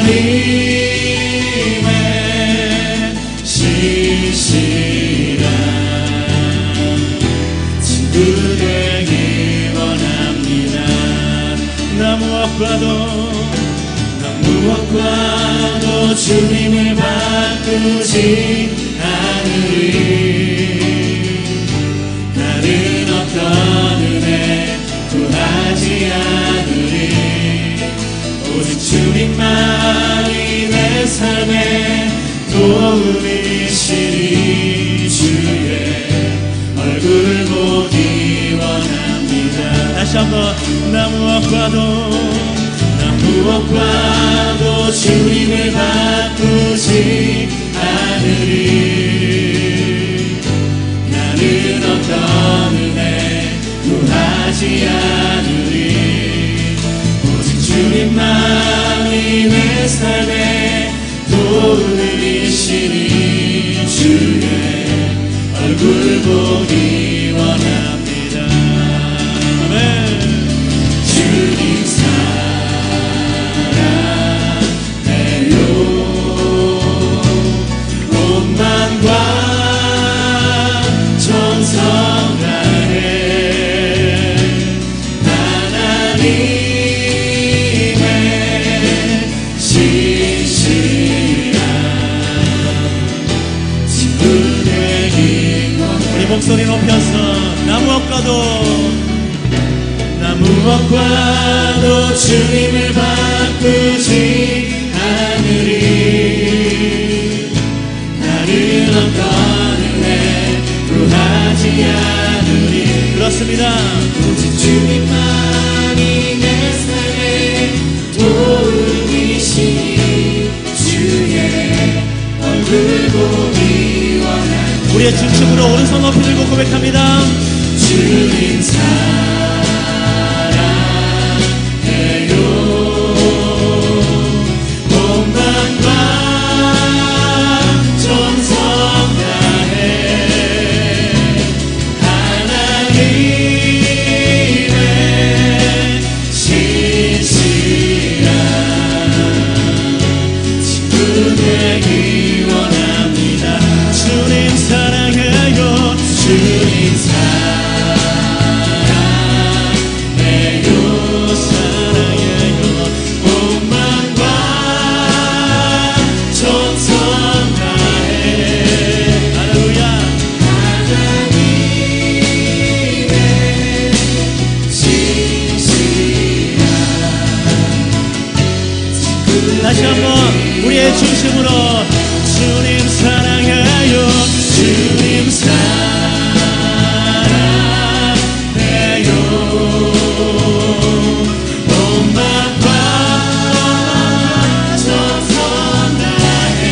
하나님의 신실한 친구 되기 원합니다. 나 무엇과도 주님을 바꾸지 않으리. 다른 어떤 은혜 구하지 않으리. 오직 주님만이 내 삶의 도움이시리. 주의 얼굴을 보기 원합니다. 다시 한번 나 무엇과도 주님을 바꾸지 않으리. 나는 어떤 은혜 구하지 않으리. 오직 주님만이 내 삶의 도움이시니. 주의 얼굴 보기 원합니다. 아멘. 주님 사랑해요. 온만과 정성 다해 하나님의 신실한 친구 되기 원합니다. 우리 목소리 높여서 나 무엇과도 주님을 바꾸지 않으리. 나는 어떤 은혜 구하지 않으리. 그렇습니다. 오직 주님만이 내 삶의 도움이시니. 주의 얼굴 보기 원합니다. 우리의 중심으로 오른손 높이 들고 고백합니다. 주님 사랑해요. 온만과 정성 다해 하나님의 신실한 친구 되기 원합니다. 주님 사랑해요. 주님 사랑해요. 온만과 정성 다해 할렐루야. 하나님의 신실한 친구. 다시 한번 우리의 중심으로 주님 사랑해요. 주님 사랑해요. 온만과 정성 다해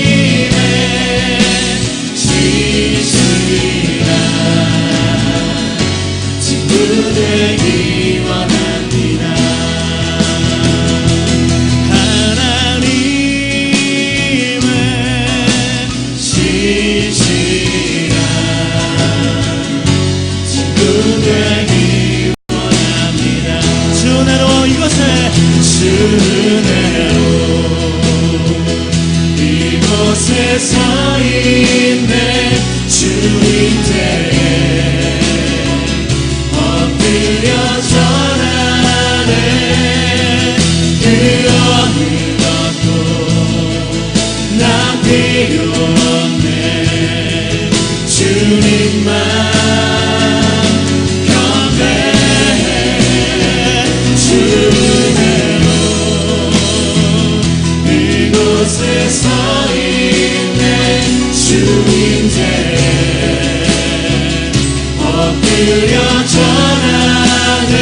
하나님의 신실한 친구 되기 원합니다. 하나님의 신실한 친구 되기 원합니다. 주 은혜로 이곳에 서 있네. 주님께 엎드려 전하네. 그 어느 것도 난 필요 없네. 주님만 경배해. 주 은혜로 이곳에 서 있네. 주님께 엎드려 전하네.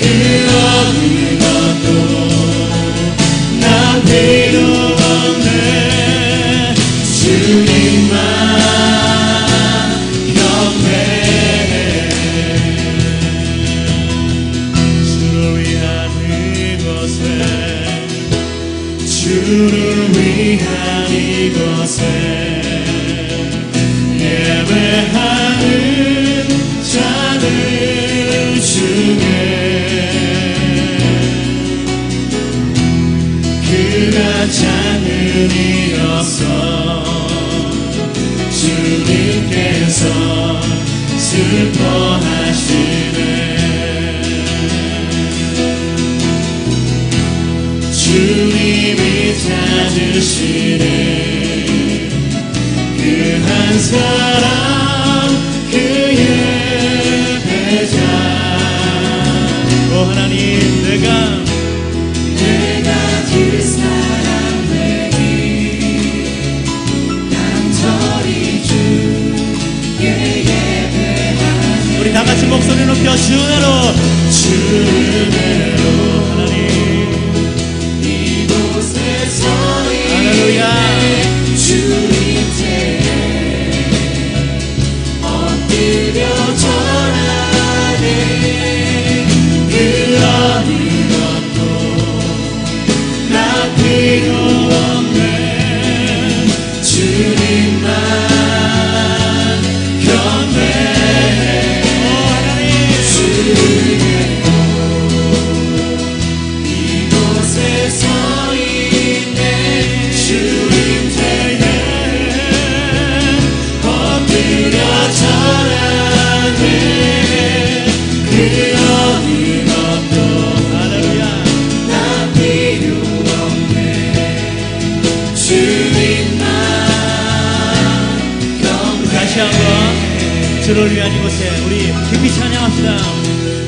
그 어느 것도 난 필요 없네. 주님만 경배해. 주를 위한 이곳에 주를 위한 이곳에 예배하는 자들 주님 그가 찾는 일 없어 주님께서 슬퍼하시네 주님이 찾으시네 그 한 사람 그의 배자 오 하나님 내가 그 사람 되기 간절히 주께 예배하네 우리 다같이 목소리 높여 주 은혜로 하나님 이곳에서 할렐루야 주님께 엎드려 절하네 그 어느 것도 나 필요 없네 주님만 경배해 하나님 주님으로 이곳에 서 있네 주님 되게 엎드려 절하네 그 어느 것도 할렐루야 나 필요 없네 주님만 경배해 다시 한번 주를 위한 이곳에 우리 깊이 찬양합시다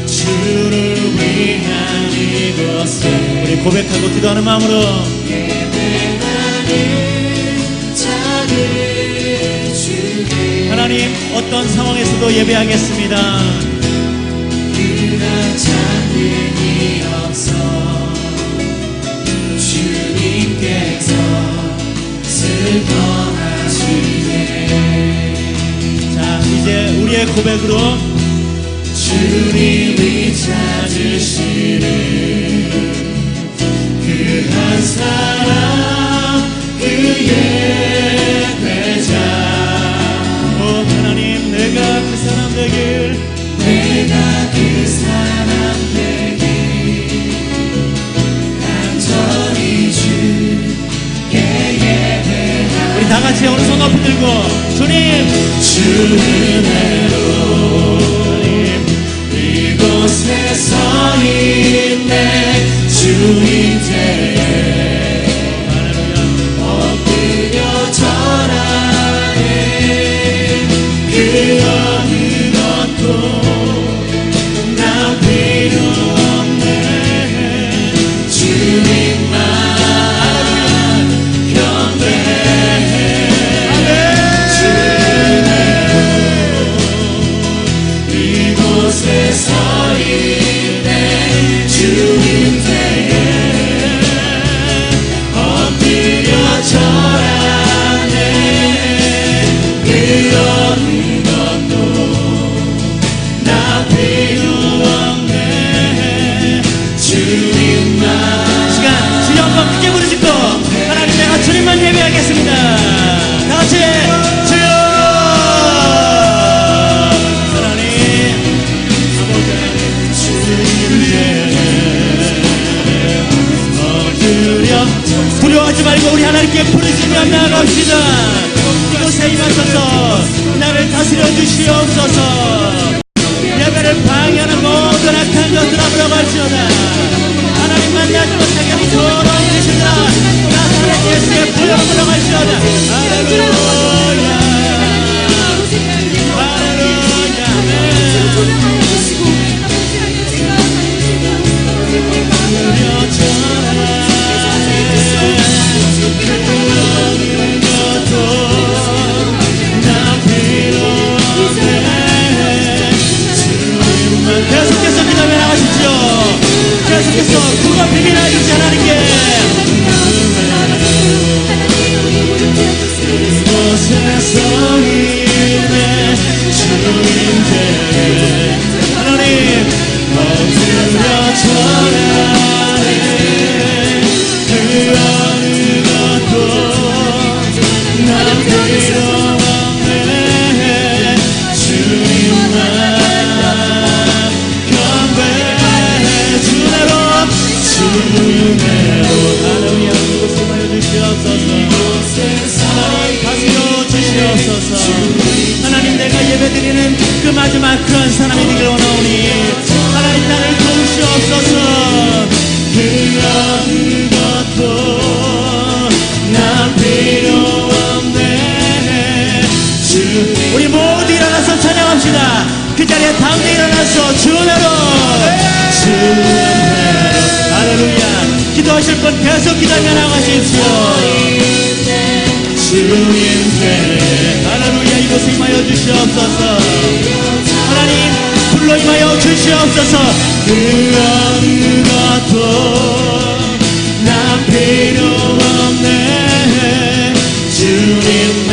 주를 위한 이곳에 우리 고백하고 기도하는 마음으로 하나님 어떤 상황에서도 예배하겠습니다 그가 찾는 일 없어 주님께서 슬퍼하시네 자 이제 우리의 고백으로 주님이 찾으시는 그 한 사람 그의 배자 오 하나님 내가 그 사람 되길 내가 그 사람 되길 간절히 주께 예배하네 우리 다같이 오른손 높이 들고 주님 주 은혜로 이곳에 서 있네 주님 되에 엎드려 절하네 그 어느 것도 나 필요 없네 주님만 경배해 이곳에 서 있네 주님 되에 엎드려 절하네 그 어느 것도 나 필요 없네 주님만 시간 주여 한번 크게 부르짖고 하나님 내가 주님만 예배하겠습니다 다같이 주여 하나님 두려워하지 말고 우리 하나님께 부르짖으며 나아갑시다 이곳에 임하셔서 나를 다스려 주시옵소서 예배를 방해하는 모든 악한 것들 앞으로 갈지어다 하나님 만나지 못하게 하는 더러운 계시다 나사렛 예수의 부름으로 갈지어다 할렐루야 계속해서 기도하며 나가십시오 계속해서 그가 비밀하여 주시 하나님께 곳에서 있네 주님께 하나님 엎드려 절하네 그 어느 것도 난 필요 없네 주님만 경배 마지막 큰 사람이 되길 원하오니 하나님 나를 도우시옵소서. 그 어느 것도 난 필요 없네. 우리 모두 일어나서 찬양합시다. 그 자리에 다 함께 일어나서 주은혜로 주은혜로 할렐루야. 기도하실 분 계속 기도하며 나가십시오. 주님께 할렐루야. 이곳에 임하여 주시옵소서. 하나님 불로 임하여 주시옵소서. 그 어느 것도 난 필요 없네. 주님만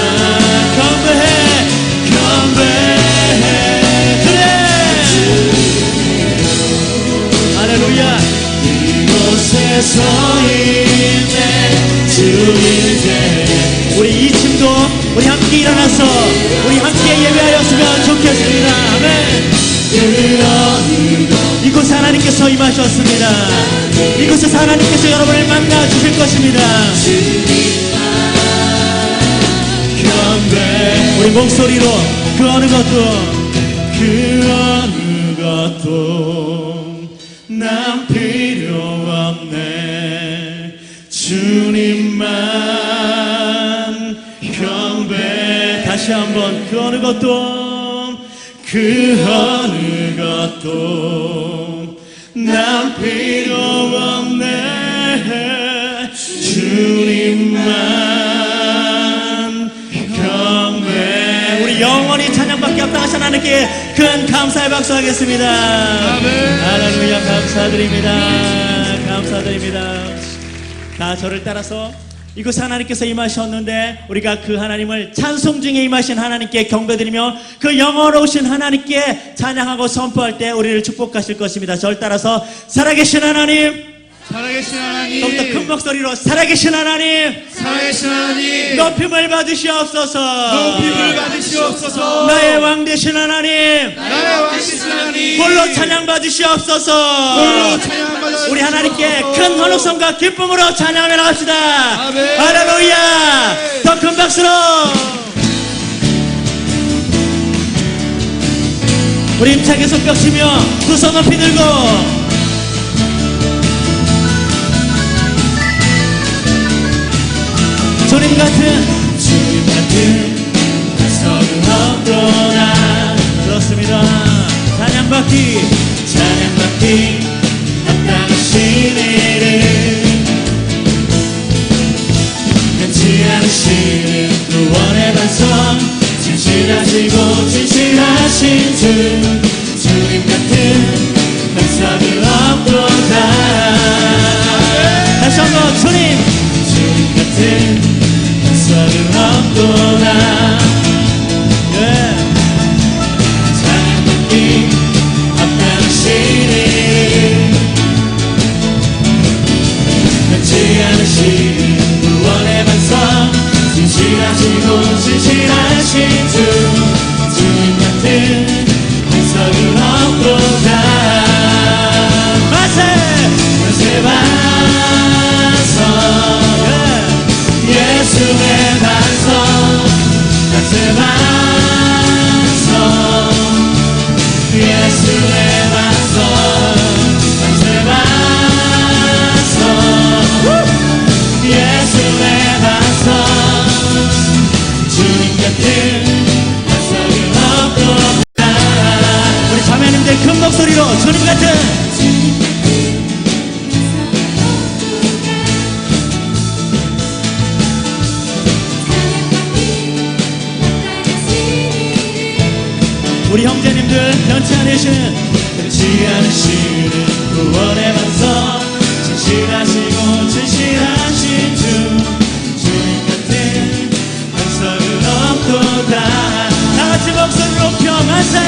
경배해 경배해. 그래 할렐루야. 이곳에서 있네 주님께. 우리 이 층도 우리 함께 일어나서 우리 함께 예배하였으면 좋겠습니다. 아멘. 이곳에 하나님께서 임하셨습니다. 이곳에서 하나님께서 여러분을 만나 주실 것입니다. 경배. 우리 목소리로 그 어느 것도 난 필요 없네. 주님만 경배. 다시 한번 그 어느 것도 난 필요 없네. 주님만 경배. 우리 영원히 찬양받기 합당하신 하나님께 큰 감사의 박수 하겠습니다. 아멘. 할렐루야. 감사드립니다. 감사드립니다. 다 저를 따라서 이곳에 하나님께서 임하셨는데 우리가 그 하나님을 찬송 중에 임하신 하나님께 경배드리며 그 영원하신 하나님께 찬양하고 선포할 때 우리를 축복하실 것입니다. 저를 따라서 살아계신 하나님, 살아계신 하나님, 더욱더 큰 목소리로 살아계신 하나님, 살아계신 하나님, 높임을 받으시옵소서. 높임을 받으시옵소서. 나의 왕 되신 하나님, 나의 왕 되신 하나님, 홀로 찬양 받으시옵소서. 홀로 찬양 받으시옵소서. 우리 하나님께 큰 헌옥성과 기쁨으로 찬양하며 나갑시다. 아멘. 할렐루야. 더 큰 박수로 우리 힘차게 손뼉치며 두 손 높이 들고 주님 같은 가석은 없도다. 그렇습니다. 찬양받기 합당하신 이를 변치 않으시는 구원의 반성, 진실하시고 진실하신 주님 같은 가석은 없도다. 다시 한번 주님 같은 가석은 없도다. 찬양받기 합당하신 이를 변치 않으신 구원의 반성, 진실하시고 진실하신 주님 같은 반석은 없도다. 만세 반석, 예수의 반석, 만세 반석, 예수의 반석, 만세 반석, 예수의 반석, 주님 같은 반석은 없도다. 우리 자매님들 큰 목소리로 주님 같은 우리 형제님들 변치 않으시는 구원의 반석, 진실하시고 진실하신 주님 같은 반석은 없도다. 다같이 목소리 높여 만세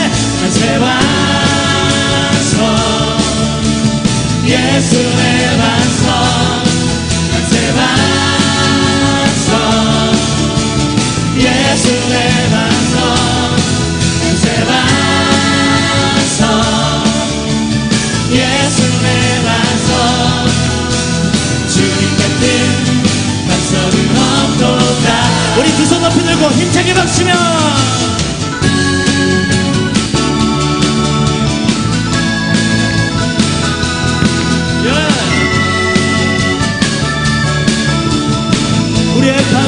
반석, 예수의 반석, 만세 반석, 예수의 반석, 만세 반석, 예수의 반석, 주님 같은 반석은 없도다. 우리 두 손 높이 들고 힘차게 박수며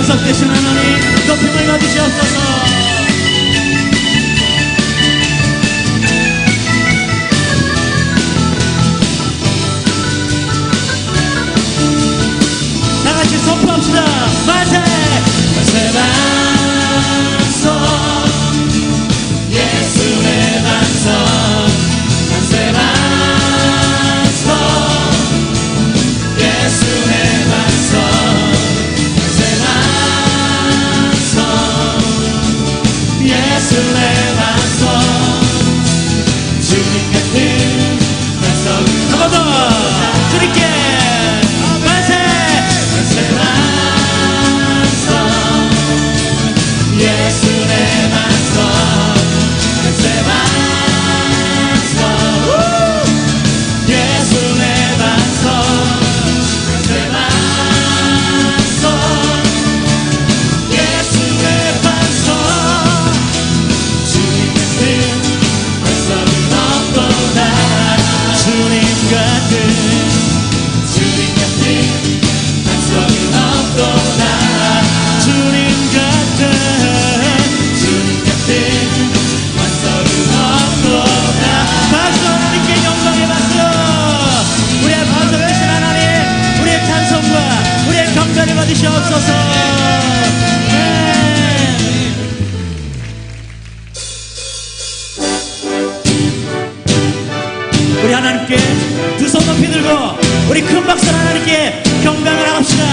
영석 되신 하나님 높임을 받으시옵소서. 다같이 선포합시다. 만세 만세 반성 예수의 반성 만세 반성 예수의 반성 만세 반성 예수의 반성 주님 같은 반성 한 번 더 주님께 만세 만세 반성 예수의 반성 만세 반성 예수의 반성 만세 반성 예수의 반성 주님 같은 반성은 없도다 주님 같은 반성은 없도다 주님 같은 반성은 없도다. 박수 하나님께 영광의 박수. 우리의 반석 되신 하나님 우리의 찬송과 우리의 경배를 받으시옵소서. 네. 우리 하나님께 두 손 높이 들고 우리 큰 박수 하나님께 경배를 합시다.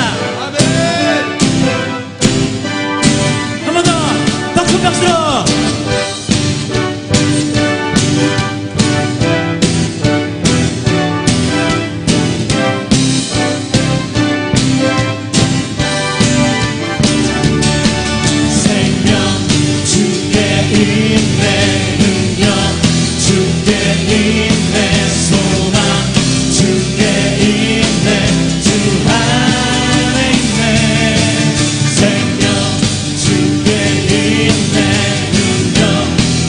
한 번 더 큰 박수로. 생명 주께 있네 능력 주께 있네 소망 주께 있네 주 안에 있네 생명 주께 있네 능력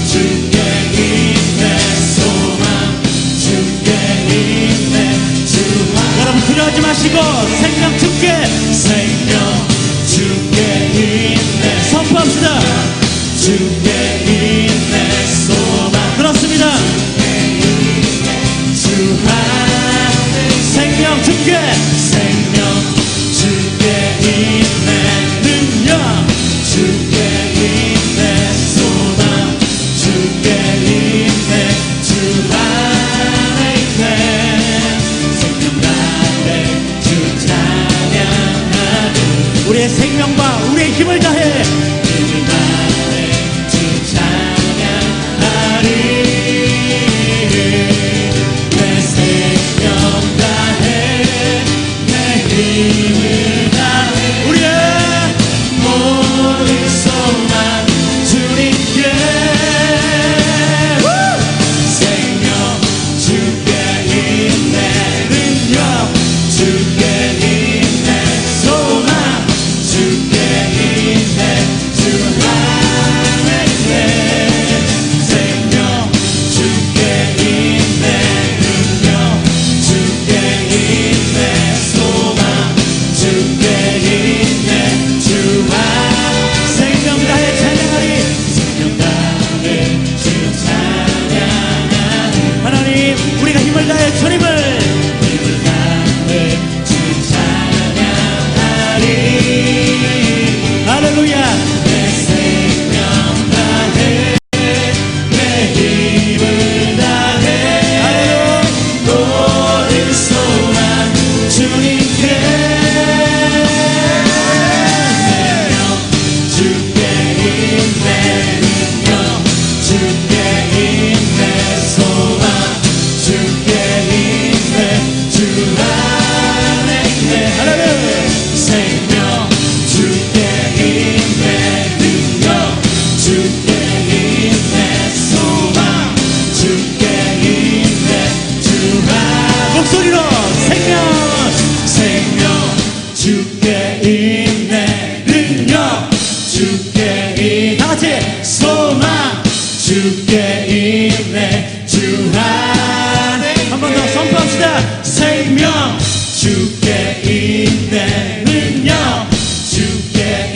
주께 있네 소망 주께 있네 주 안에 여러분 두려워하지 마시고 생명 주께 있네 선포합시다. 주께 있네 소망 그렇습니다. 주 안에 생명 주께 있네 능력 주께 있네 소망 주께 있네 주 안에 있네 생명 다해 주 찬양하리 우리의 생명과 우리의 힘을 다해 주 찬양하리 내 생명 다해 내 힘을 다해 우리의 모든 소망 주님께 생명 주께 있네 능력 주께 있네 소망 주께 있네 주 안에 있네 생명 주께 있네 능력 주께 있네 소망 주께 있네 주 안 생명 다해 찬양하리 생명 다해 주 찬양하리 하나님 우리가 힘을 다해 주님을 주 찬양하리 할렐루야 내 생명 다해 내 힘을 다해 할렐루야 모든 소망 주님께 생명 주께 있네 능력 주께 있네 소망 주께 있네 주 안에 있네 할렐루야 생명 주께 있네 능력 주께 있네 소망 주께 있네 주 안에 목소리로 생명 주께 있네 능력 주께 있네 다같이 소망 주께 있네 주 안에 한 번 더 선포합시다. 생명 주께 있네 능력 주께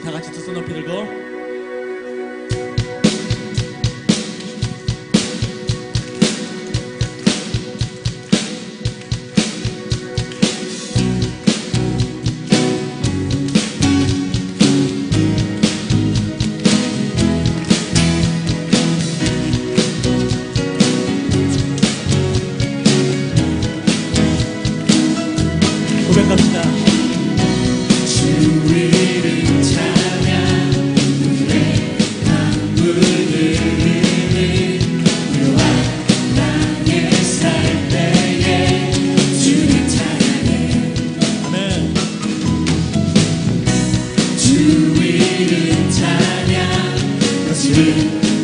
다 같이 두 손 높이 들고 고백합시다. 주 이름 찬양 강물 흐르는 묘한 땅에 살 때에 주를 찬양해. 아멘. 주 이름 찬양 거칠은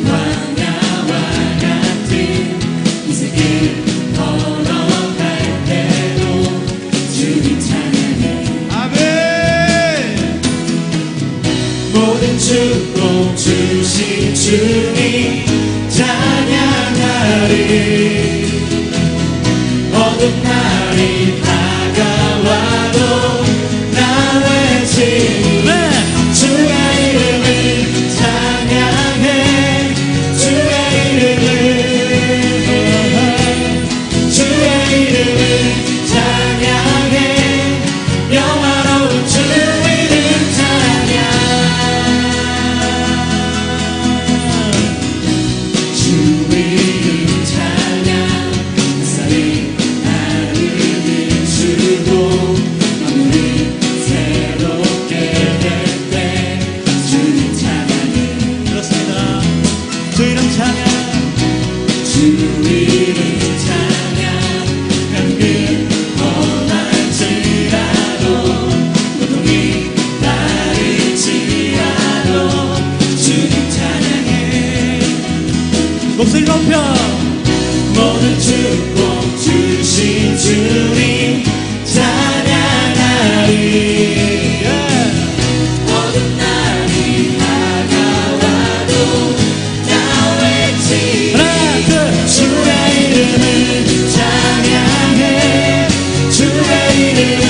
광야와 같은 이 세계 걸어갈 때도 주를 찬양해. 아멘. 모든 축복 주신 주님 찬양하리. 어둠 날이 다가와도 나 외치리. 주의 이름을 찬양해. 주의 이름을 찬양해. 영화로운 주 이름 찬양. 주 이름 찬양. 햇살이 나를 비추고 마음이 새롭게 될 때 주를 찬양해. 그렇습니다. 주 이름 찬양. 주 이름 찬양. 강길 험할지라도 고통이 따를지라도 주님 찬양해. 목소리 높여. 모든 축복 주신 주님 찬양하리. 어둠 날이 다가와도 나 외치리. 하나, 둘. 주의 이름을 찬양해. 주의 이름을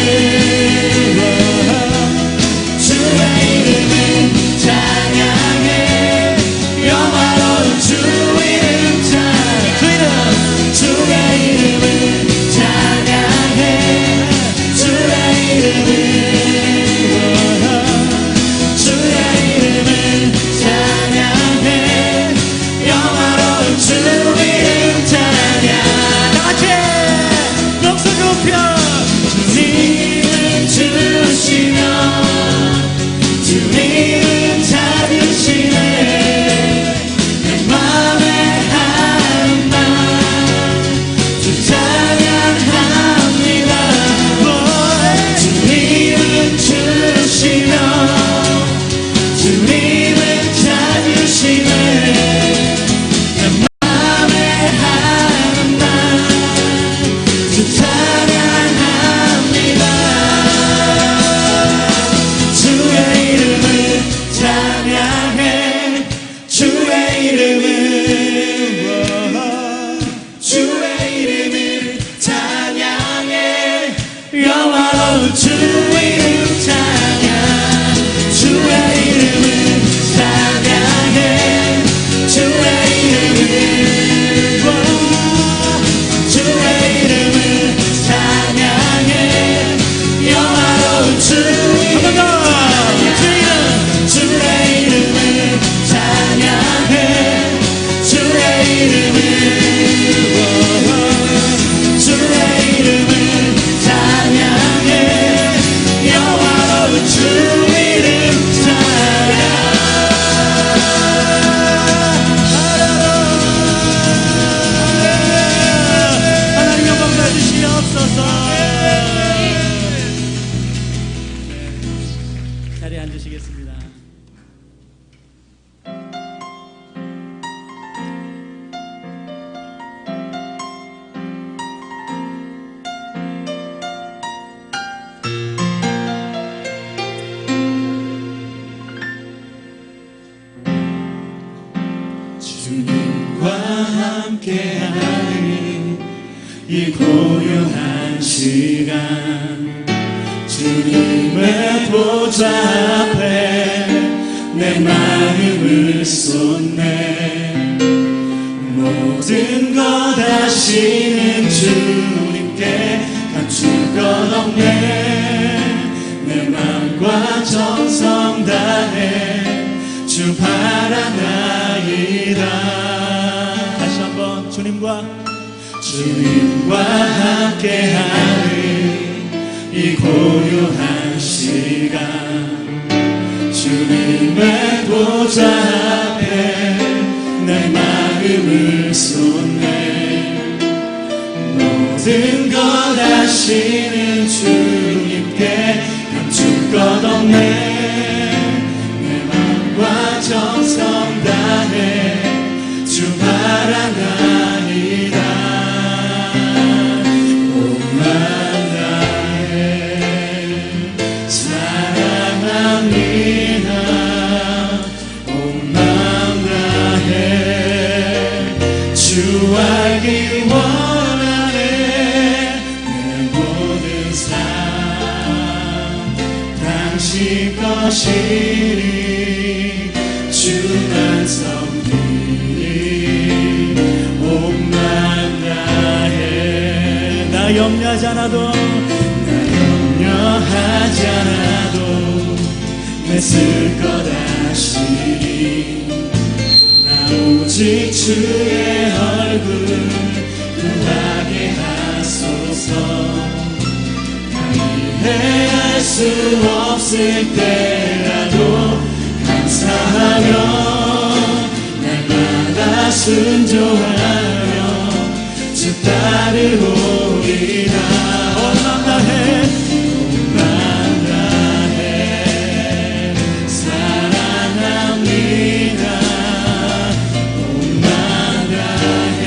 찬양해. 영화로운 주 이름 찬양. 주의 이름을 찬양해. 주의 이름을 찬양해. 영화로운 주 이름 찬양. 다같이 목소리 높여. 주님은 주시며 주님은 찾으시네. 내 맘의 한만 주 찬양합니다. 주님은 주시며 주님은 찾으시네. 내 맘의 한만 주 찬양합니다. 주의 이름을 찬양해. 주의 이름을 찬양해. 영화로운 주 이름 찬양. 주의 이름을 찬양해. 주의 이름을 찬양해. 영화로운 주 이름 찬양. 주의 이름을 찬양해. 주의 이름을 찬양해. 영화로운 주 이름 찬양. 하나님 영광 받으시옵소서. 자리에 앉으시겠습니다. 주님과 함께하는 이 고요한 시간. 주님의 보좌 앞에 내 마음을 쏟네. 모든 것 아시는 주님께 감출 것 없네. 내 마음과 정성 다해 주 바라나이다. 다시 한번 주님과 함께하는 이 고요한 시간, 주님의 보좌 앞에 내 마음을 쏟네. 모든 것 아시는 주님께 감출 것 없네. 내 마음과 정성 다해 주 바라나이다. 온 마음 다해 사랑합니다. 온 마음 다해 주 알기 원하네. 내 모든 삶 당신 것이니 주만 섬기니 온 마음 다해. 나 염려하지 않아도 염려하지 않아도 맺을 것 아시니 나 오직 주의 얼굴 구하게 하소서. 나 이해할 수 없을 때라도 감사하며 날마다 순종하며 주 따르오리라. 온 마음 다해 온 마음 다해 사랑합니다. 온 마음 다해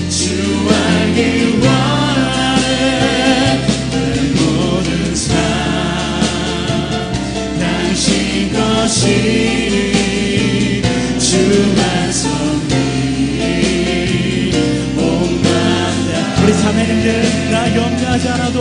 주 알기 원하네. 내 모든 삶 당신 것이니 주만 섬기니 온 마음 다해. 우리 자매님들 나 염려하지 않아도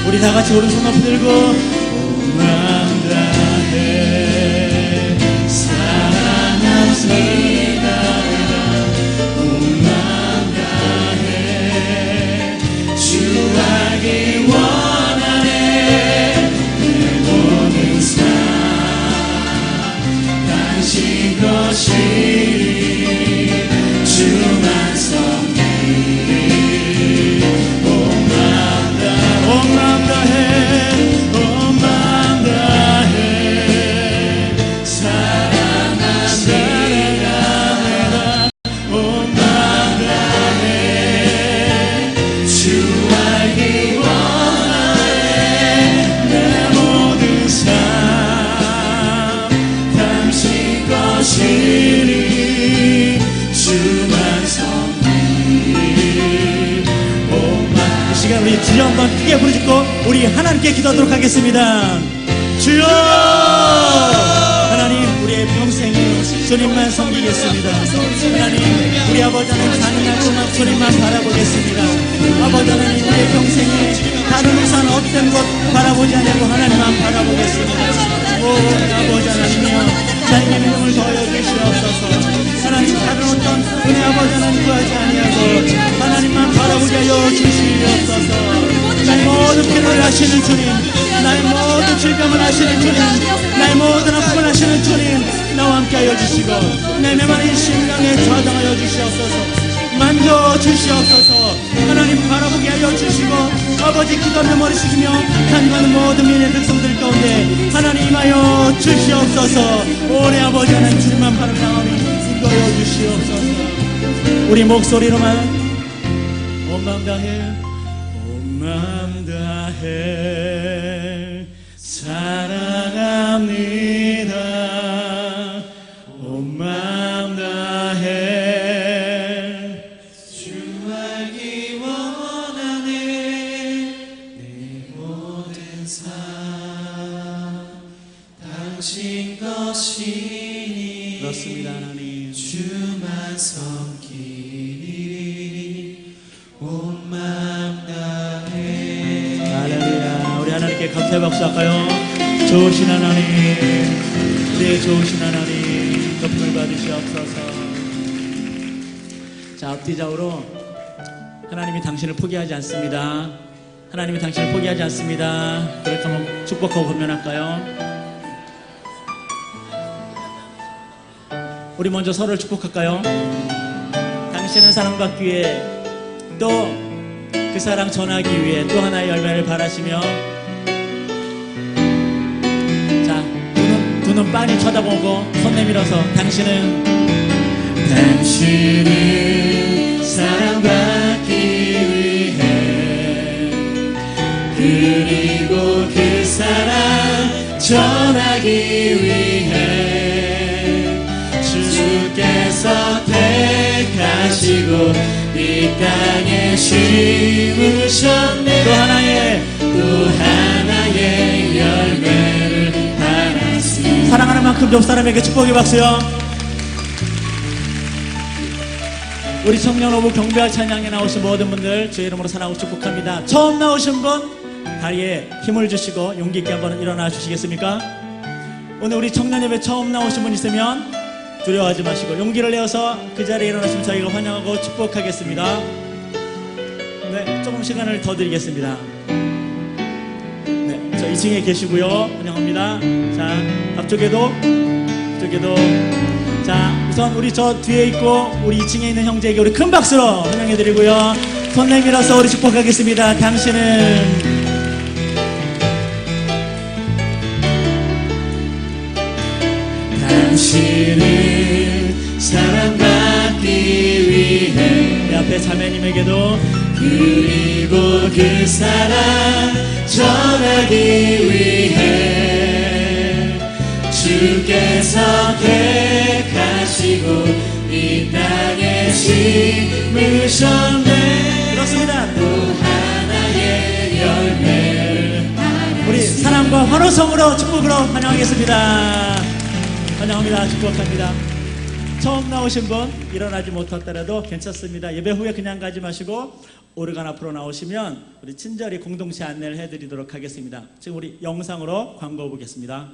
우리 다 같이 오른손 높이 들고 온 마음 다해 사랑합니다. 온 마음 다해 주 알기 원하네. 내 모든 삶 당신 것이니 주만 섬기니 온 마음 다해. 온 마음 다해 온 마음 다해 사랑합니다. 온 마음 다해 주 알기 원하네. 내 모든 삶 당신 것이니 주만 섬기니 온 마음. 이 시간 우리 주여 한번 크게 부르짖고 우리 하나님께 기도하도록 하겠습니다. 주여 하나님 우리의 평생에 주님만 섬기겠습니다. 하나님 우리 아버지 하나님 잔인한 주만 주님만 바라보겠습니다. 아버지 하나님 우리의 평생에 다른 우산 어떤 것 바라보지 않고 하나님만 바라보겠습니다. 오 아버지 하나님이여 자님의 믿음을 더하여 주시옵소서. 하나님 다른 어떤 은혜 아버지 하나님 구하지 아니하고 하나님만 바라보게 하여 주시옵소서. 나의 모든 필요를 아시는 주님, 나의 모든 질병을 아시는 주님, 나의 모든 아픔을 아시는 주님, 나와 함께 하여 주시고 내 메마른 심령에 저장하여 주시옵소서. 만져 주시옵소서. 하나님 바라보게 하여 주시고 아버지 기도하며 머리 숙이며 간구하는 모든 민의 백성들 가운데 하나님 임하여 주시옵소서. 오래 아버지 하나님 주님만 바라보니 인도하여 주시옵소서. 우리 목소리로만 온 마음 다해 온 마음 다해 사랑합니다. 삶 당신 것이니 그렇습니다 하나님. 주만 섬기리 온 마음 다해. 할렐루야. 우리 하나님께 감사의 박수 할까요? 좋으신 하나님, 네 좋으신 하나님, 높임을 받으시옵소서. 자, 앞뒤좌우로 하나님이 당신을 포기하지 않습니다. 하나님이 당신을 포기하지 않습니다. 그렇게 한번 축복하고 건면할까요? 우리 먼저 서로를 축복할까요? 당신은 사랑받기 위해 또 그 사랑 전하기 위해 또 하나의 열매를 바라시며, 자, 두 눈 빤히 쳐다보고 손 내밀어서 당신은 사랑받기 위해 그리고 그 사랑 전하기 위해 주께서 택하시고 이 땅에 심으셨네. 또 하나의 열매를 받았으니. 사랑하는 만큼 옆 사람에게 축복의 박수요. 우리 청년 오브 경배와 찬양에 나오신 모든 분들 주의 이름으로 사랑하고 축복합니다. 처음 나오신 분 다리에 힘을 주시고 용기 있게 한번 일어나 주시겠습니까? 오늘 우리 청년 예배 처음 나오신 분 있으면 두려워하지 마시고 용기를 내어서 그 자리에 일어나시면 저희가 환영하고 축복하겠습니다. 네, 조금 시간을 더 드리겠습니다. 네, 저 2층에 계시고요. 환영합니다. 자, 앞쪽에도, 이쪽에도. 자, 우선 우리 저 뒤에 있고 우리 2층에 있는 형제에게 우리 큰 박수로 환영해드리고요. 손 내밀어서 우리 축복하겠습니다. 당신은 사랑받기 위해 내 앞에 자매님에게도 그리고 그 사랑 전하기 위해 주께서 택하시고 이 땅에 심으셨네. 그렇습니다. 또 하나의 열매를 우리 사랑과 환호성으로 축복으로 환영하겠습니다. 환영합니다. 축복합니다. 처음 나오신 분 일어나지 못했더라도 괜찮습니다. 예배 후에 그냥 가지 마시고 오르간 앞으로 나오시면 우리 친절히 공동체 안내를 해드리도록 하겠습니다. 지금 우리 영상으로 광고 보겠습니다.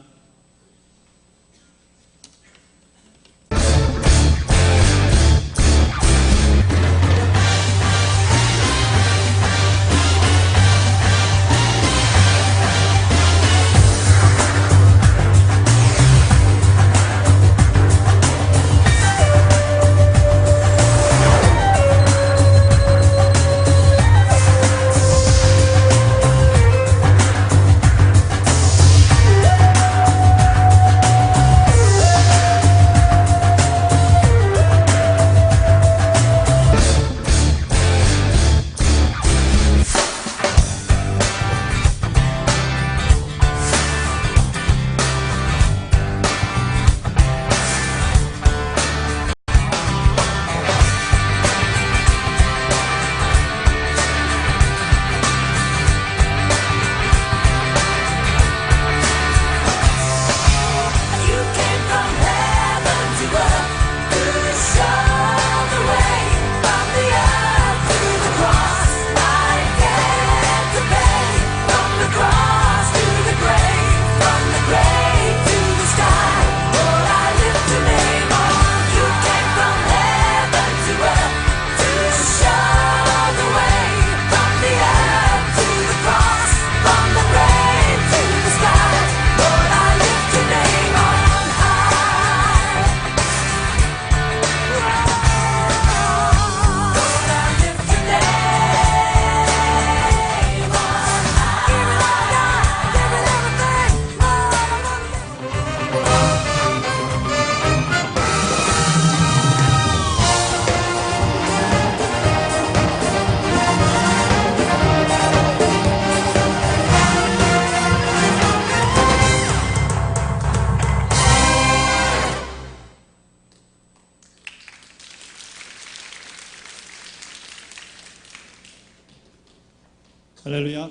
할렐루야.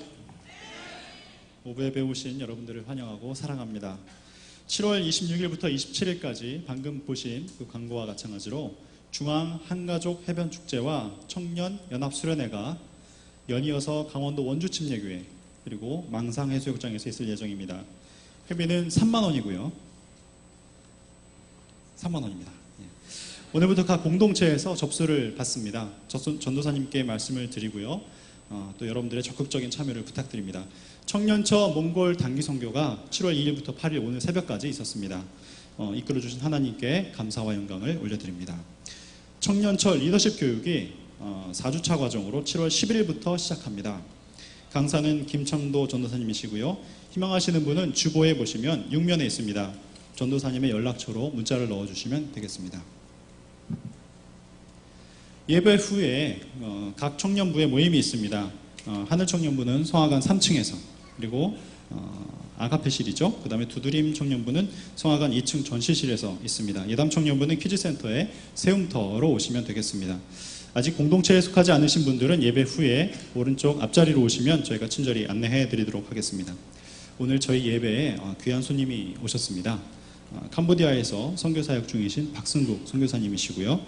오베베 오신 여러분들을 환영하고 사랑합니다. 7월 26일부터 27일까지 방금 보신 그 광고와 마찬가지로 중앙 한가족 해변축제와 청년 연합수련회가 연이어서 강원도 원주침례교회 그리고 망상해수욕장에서 있을 예정입니다. 회비는 3만 원이고요. 3만 원입니다. 오늘부터 각 공동체에서 접수를 받습니다. 전도사님께 말씀을 드리고요. 또 여러분들의 적극적인 참여를 부탁드립니다. 청년처 몽골 단기 선교가 7월 2일부터 8일 오늘 새벽까지 있었습니다. 이끌어주신 하나님께 감사와 영광을 올려드립니다. 청년처 리더십 교육이 4주차 과정으로 7월 11일부터 시작합니다. 강사는 김창도 전도사님이시고요. 희망하시는 분은 주보에 보시면 6면에 있습니다. 전도사님의 연락처로 문자를 넣어주시면 되겠습니다. 예배 후에 각 청년부의 모임이 있습니다. 하늘청년부는 성화관 3층에서 그리고 아가페실이죠. 그 다음에 두드림 청년부는 성화관 2층 전시실에서 있습니다. 예담 청년부는 퀴즈센터의 세움터로 오시면 되겠습니다. 아직 공동체에 속하지 않으신 분들은 예배 후에 오른쪽 앞자리로 오시면 저희가 친절히 안내해 드리도록 하겠습니다. 오늘 저희 예배에 귀한 손님이 오셨습니다. 캄보디아에서 선교 사역 중이신 박승국 선교사님이시고요.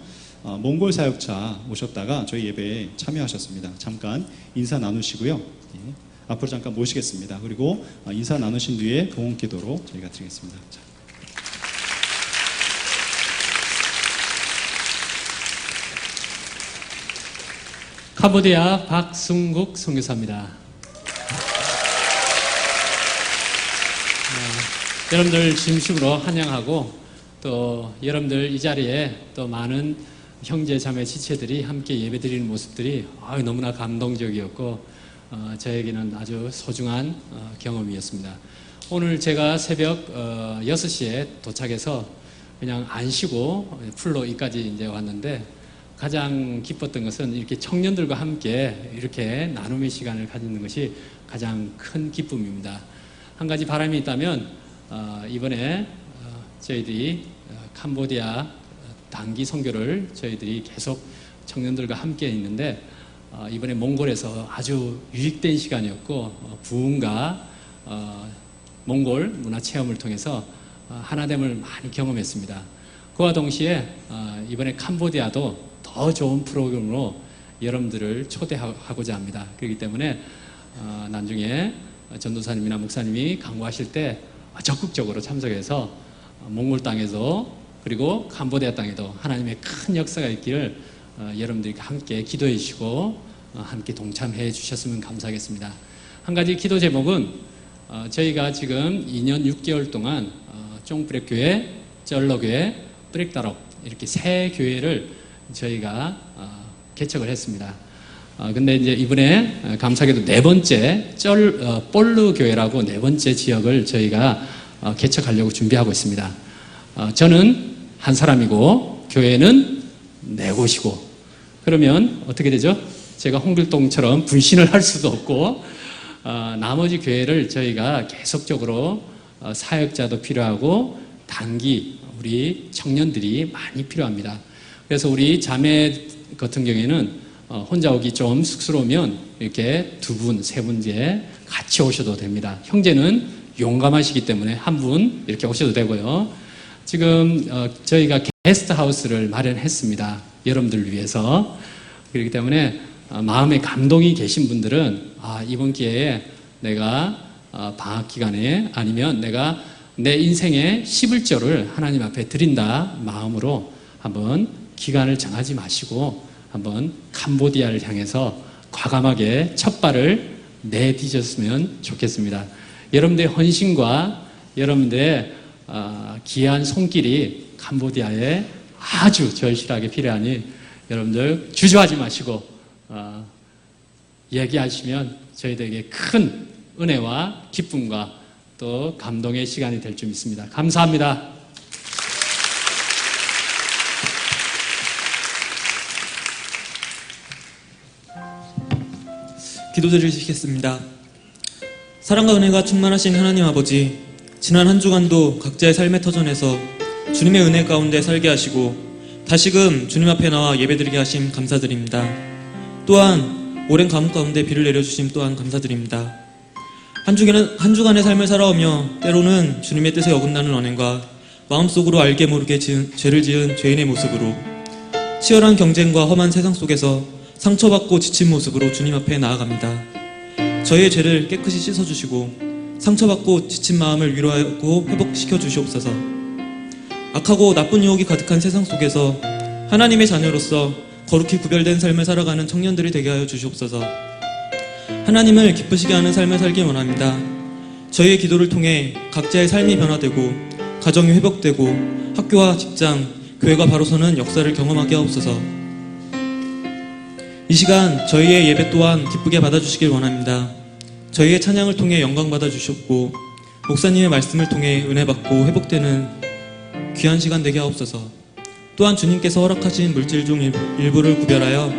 몽골 사역차 오셨다가 저희 예배에 참여하셨습니다. 잠깐 인사 나누시고요. 예, 앞으로 잠깐 모시겠습니다. 그리고 인사 나누신 뒤에 동원 기도로 저희가 드리겠습니다. 자. 캄보디아 박승국 선교사입니다. 여러분들 진심으로 환영하고 또 여러분들 이 자리에 또 많은 형제 자매 지체들이 함께 예배드리는 모습들이 너무나 감동적이었고 저에게는 아주 소중한 경험이었습니다. 오늘 제가 새벽 6시에 도착해서 그냥 안 쉬고 풀로 여기까지 이제 왔는데 가장 기뻤던 것은 이렇게 청년들과 함께 이렇게 나눔의 시간을 가지는 것이 가장 큰 기쁨입니다. 한 가지 바람이 있다면 이번에 저희들이 캄보디아 단기 선교를 저희들이 계속 청년들과 함께 있는데 이번에 몽골에서 아주 유익된 시간이었고 부흥과 몽골 문화 체험을 통해서 하나됨을 많이 경험했습니다. 그와 동시에 이번에 캄보디아도 더 좋은 프로그램으로 여러분들을 초대하고자 합니다. 그렇기 때문에 나중에 전도사님이나 목사님이 강구하실 때 적극적으로 참석해서 몽골 땅에도 그리고 캄보디아 땅에도 하나님의 큰 역사가 있기를 여러분들이 함께 기도해 주시고 함께 동참해 주셨으면 감사하겠습니다. 한 가지 기도 제목은 저희가 지금 2년 6개월 동안 쫑브렉교회, 쩔러교회, 브렉다록 이렇게 세 교회를 저희가 개척을 했습니다. 근데 이제 이번에 감사하게도 네 번째 볼르 교회라고 네 번째 지역을 저희가 개척하려고 준비하고 있습니다. 저는 한 사람이고 교회는 네 곳이고 그러면 어떻게 되죠? 제가 홍길동처럼 분신을 할 수도 없고 나머지 교회를 저희가 계속적으로 사역자도 필요하고 단기 우리 청년들이 많이 필요합니다. 그래서 우리 자매 같은 경우에는 혼자 오기 좀 쑥스러우면 이렇게 두 분, 세 분째 같이 오셔도 됩니다. 형제는 용감하시기 때문에 한 분 이렇게 오셔도 되고요. 지금 저희가 게스트하우스를 마련했습니다. 여러분들을 위해서. 그렇기 때문에 마음에 감동이 계신 분들은 이번 기회에 내가 방학 기간에 아니면 내가 내 인생의 11조를 하나님 앞에 드린다 마음으로 한번 기간을 정하지 마시고 한번 캄보디아를 향해서 과감하게 첫 발을 내디뎠으면 좋겠습니다. 여러분들의 헌신과 여러분들의 귀한 손길이 캄보디아에 아주 절실하게 필요하니 여러분들 주저하지 마시고 얘기하시면 저희들에게 큰 은혜와 기쁨과 또 감동의 시간이 될 줄 믿습니다. 감사합니다. 기도드리겠습니다. 사랑과 은혜가 충만하신 하나님 아버지, 지난 한 주간도 각자의 삶의 터전에서 주님의 은혜 가운데 살게 하시고 다시금 주님 앞에 나와 예배드리게 하심 감사드립니다. 또한 오랜 감옥 가운데 비를 내려주심 또한 감사드립니다. 한 주간의 삶을 살아오며 때로는 주님의 뜻에 어긋나는 언행과 마음속으로 알게 모르게 죄를 지은 죄인의 모습으로 치열한 경쟁과 험한 세상 속에서 상처받고 지친 모습으로 주님 앞에 나아갑니다. 저희의 죄를 깨끗이 씻어주시고 상처받고 지친 마음을 위로하고 회복시켜 주시옵소서. 악하고 나쁜 유혹이 가득한 세상 속에서 하나님의 자녀로서 거룩히 구별된 삶을 살아가는 청년들이 되게 하여 주시옵소서. 하나님을 기쁘시게 하는 삶을 살기 원합니다. 저희의 기도를 통해 각자의 삶이 변화되고 가정이 회복되고 학교와 직장, 교회가 바로 서는 역사를 경험하게 하옵소서. 이 시간 저희의 예배 또한 기쁘게 받아주시길 원합니다. 저희의 찬양을 통해 영광 받아주셨고 목사님의 말씀을 통해 은혜 받고 회복되는 귀한 시간 되게 하옵소서. 또한 주님께서 허락하신 물질 중 일부를 구별하여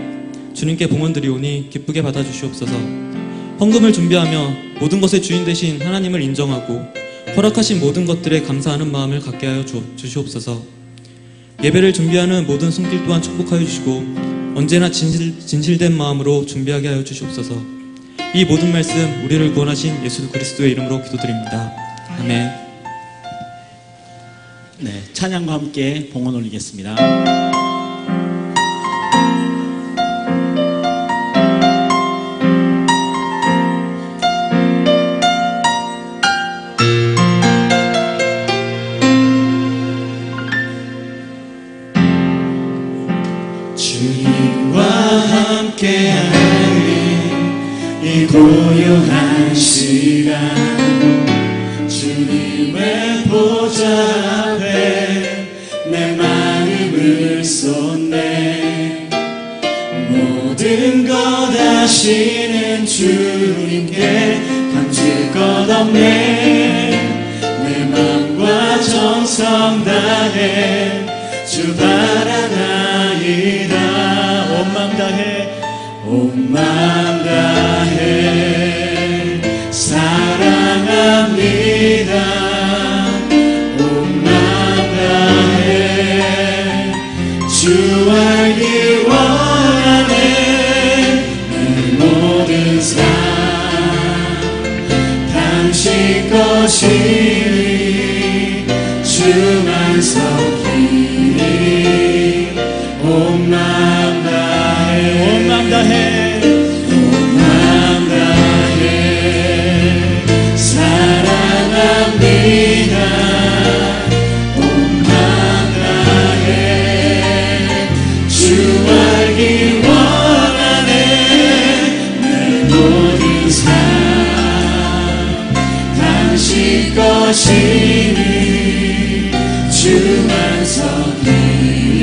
주님께 봉헌드리오니 기쁘게 받아주시옵소서. 헌금을 준비하며 모든 것의 주인 되신 하나님을 인정하고 허락하신 모든 것들에 감사하는 마음을 갖게 하여 주시옵소서. 예배를 준비하는 모든 손길 또한 축복하여 주시고 언제나 진실된 마음으로 준비하게 하여 주시옵소서. 이 모든 말씀 우리를 구원하신 예수 그리스도의 이름으로 기도드립니다. 아멘. 네, 찬양과 함께 봉헌 올리겠습니다. 주님과 함께하는 이 고요한 시간 주님의 보좌 앞에 내 마음을 쏟네. 모든 것 아시는 주님께 감출 것 없네. 내 마음과 정성 다해 주 바라나이다. 온 마음 다해 온 마음 다해 사랑합니다. 온 마음 다해 주 알기 원하네. 내 모든 삶 당신 것이니 주만 섬기니 온 마음 다해 온 마음 다해 온 마음 다해 사랑합니다. 온 마음 다해 주 알기 원하네. 내 모든 삶 당신 것이니 주만 섬기니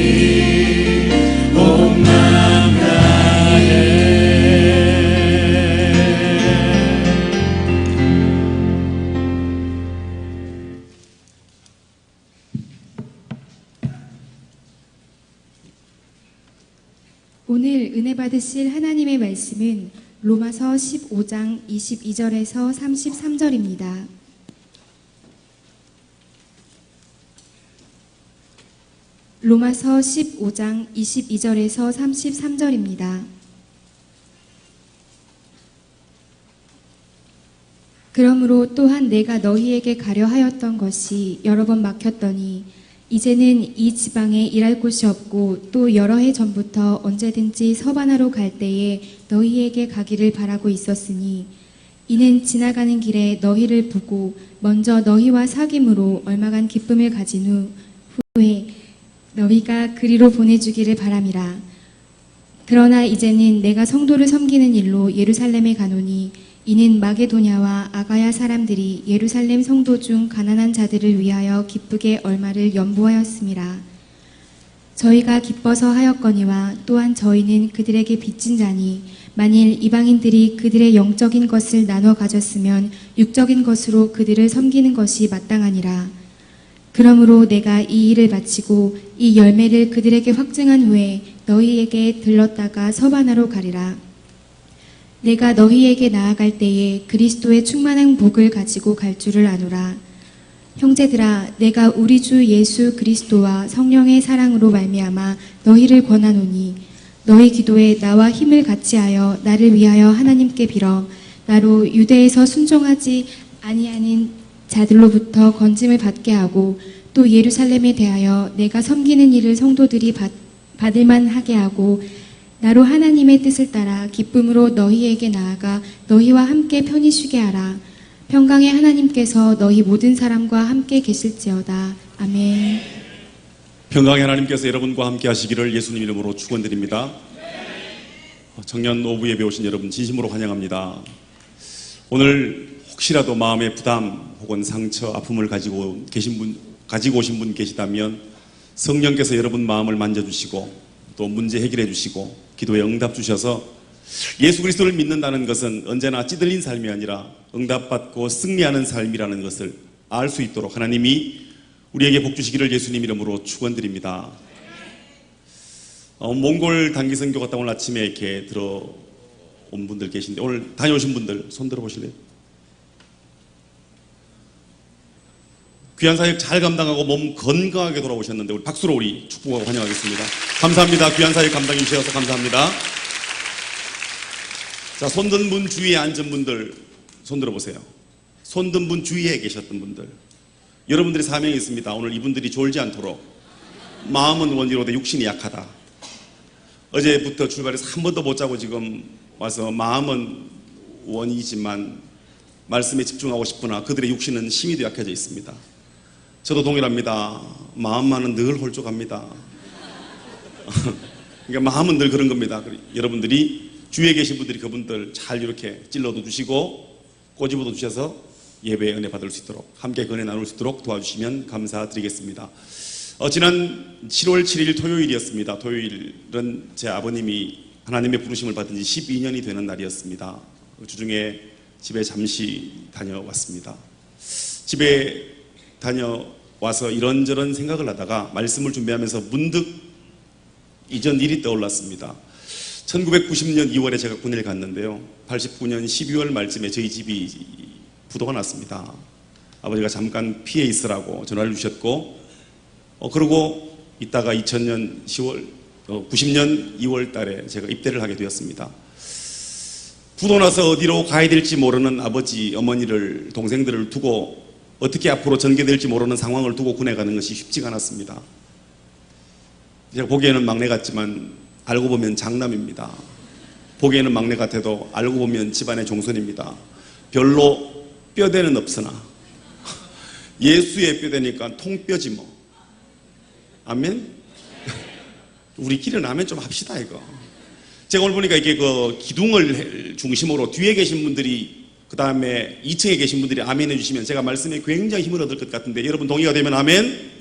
온 마음 다해. 오늘 은혜 받으실 하나님의 말씀은 로마서 15장 22절에서 33절입니다. 로마서 15장 22절에서 33절입니다. 그러므로 또한 내가 너희에게 가려 하였던 것이 여러 번 막혔더니 이제는 이 지방에 일할 곳이 없고 또 여러 해 전부터 언제든지 서바나로 갈 때에 너희에게 가기를 바라고 있었으니 이는 지나가는 길에 너희를 보고 먼저 너희와 사귐으로 얼마간 기쁨을 가진 후에 너희가 그리로 보내주기를 바람이라. 그러나 이제는 내가 성도를 섬기는 일로 예루살렘에 가노니 이는 마게도냐와 아가야 사람들이 예루살렘 성도 중 가난한 자들을 위하여 기쁘게 얼마를 연보하였음이라. 저희가 기뻐서 하였거니와 또한 저희는 그들에게 빚진 자니 만일 이방인들이 그들의 영적인 것을 나눠 가졌으면 육적인 것으로 그들을 섬기는 것이 마땅하니라. 그러므로 내가 이 일을 마치고 이 열매를 그들에게 확증한 후에 너희에게 들렀다가 서바나로 가리라. 내가 너희에게 나아갈 때에 그리스도의 충만한 복을 가지고 갈 줄을 아노라. 형제들아, 내가 우리 주 예수 그리스도와 성령의 사랑으로 말미암아 너희를 권하노니 너희 기도에 나와 힘을 같이하여 나를 위하여 하나님께 빌어 나로 유대에서 순종하지 아니하는 자들로부터 건짐을 받게 하고 또 예루살렘에 대하여 내가 섬기는 일을 성도들이 받을 만하게 하고 나로 하나님의 뜻을 따라 기쁨으로 너희에게 나아가 너희와 함께 편히 쉬게 하라. 평강의 하나님께서 너희 모든 사람과 함께 계실지어다. 아멘. 평강의 하나님께서 여러분과 함께 하시기를 예수님 이름으로 축원드립니다. 청년 오후 예배 오신 여러분 진심으로 환영합니다. 오늘 혹시라도 마음의 부담 혹은 상처, 아픔을 가지고 오신 분 계시다면 성령께서 여러분 마음을 만져주시고 또 문제 해결해 주시고 기도에 응답 주셔서 예수 그리스도를 믿는다는 것은 언제나 찌들린 삶이 아니라 응답받고 승리하는 삶이라는 것을 알 수 있도록 하나님이 우리에게 복 주시기를 예수님 이름으로 축원드립니다. 몽골 단기 선교 갔다 오늘 아침에 이렇게 들어온 분들 계신데 오늘 다녀오신 분들 손 들어보실래요? 귀한 사역 잘 감당하고 몸 건강하게 돌아오셨는데 우리 박수로 우리 축복하고 환영하겠습니다. 감사합니다. 귀한 사역 감당해 주셔서 감사합니다. 자, 손든 분 주위에 앉은 분들 손 들어보세요. 손든 분 주위에 계셨던 분들, 여러분들의 사명이 있습니다. 오늘 이분들이 졸지 않도록. 마음은 원이로되 육신이 약하다. 어제부터 출발해서 한 번도 못 자고 지금 와서 마음은 원이지만 말씀에 집중하고 싶으나 그들의 육신은 힘이 약해져 있습니다. 저도 동일합니다. 마음만은 늘 홀쭉합니다. 그러니까 마음은 늘 그런 겁니다. 여러분들이 주위에 계신 분들이 그분들 잘 이렇게 찔러도 주시고 꼬집어도 주셔서 예배의 은혜 받을 수 있도록 함께 은혜 나눌 수 있도록 도와주시면 감사드리겠습니다. 지난 7월 7일 토요일이었습니다. 토요일은 제 아버님이 하나님의 부르심을 받은 지 12년이 되는 날이었습니다. 주중에 집에 잠시 다녀왔습니다. 집에 다녀와서 이런저런 생각을 하다가 말씀을 준비하면서 문득 이전 일이 떠올랐습니다. 1990년 2월에 제가 군에를 갔는데요. 89년 12월 말쯤에 저희 집이 부도가 났습니다. 아버지가 잠깐 피해 있으라고 전화를 주셨고 그러고 있다가 2000년 10월 90년 2월 달에 제가 입대를 하게 되었습니다. 부도 나서 어디로 가야 될지 모르는 아버지, 어머니를, 동생들을 두고 어떻게 앞으로 전개될지 모르는 상황을 두고 군에 가는 것이 쉽지가 않았습니다. 제가 보기에는 막내 같지만 알고 보면 장남입니다. 보기에는 막내 같아도 알고 보면 집안의 종손입니다. 별로 뼈대는 없으나 예수의 뼈대니까 통뼈지 뭐. 아멘? 우리끼리는 아멘 좀 합시다 이거. 제가 오늘 보니까 이게 그 기둥을 중심으로 뒤에 계신 분들이 그 다음에 2층에 계신 분들이 아멘 해주시면 제가 말씀에 굉장히 힘을 얻을 것 같은데 여러분 동의가 되면 아멘?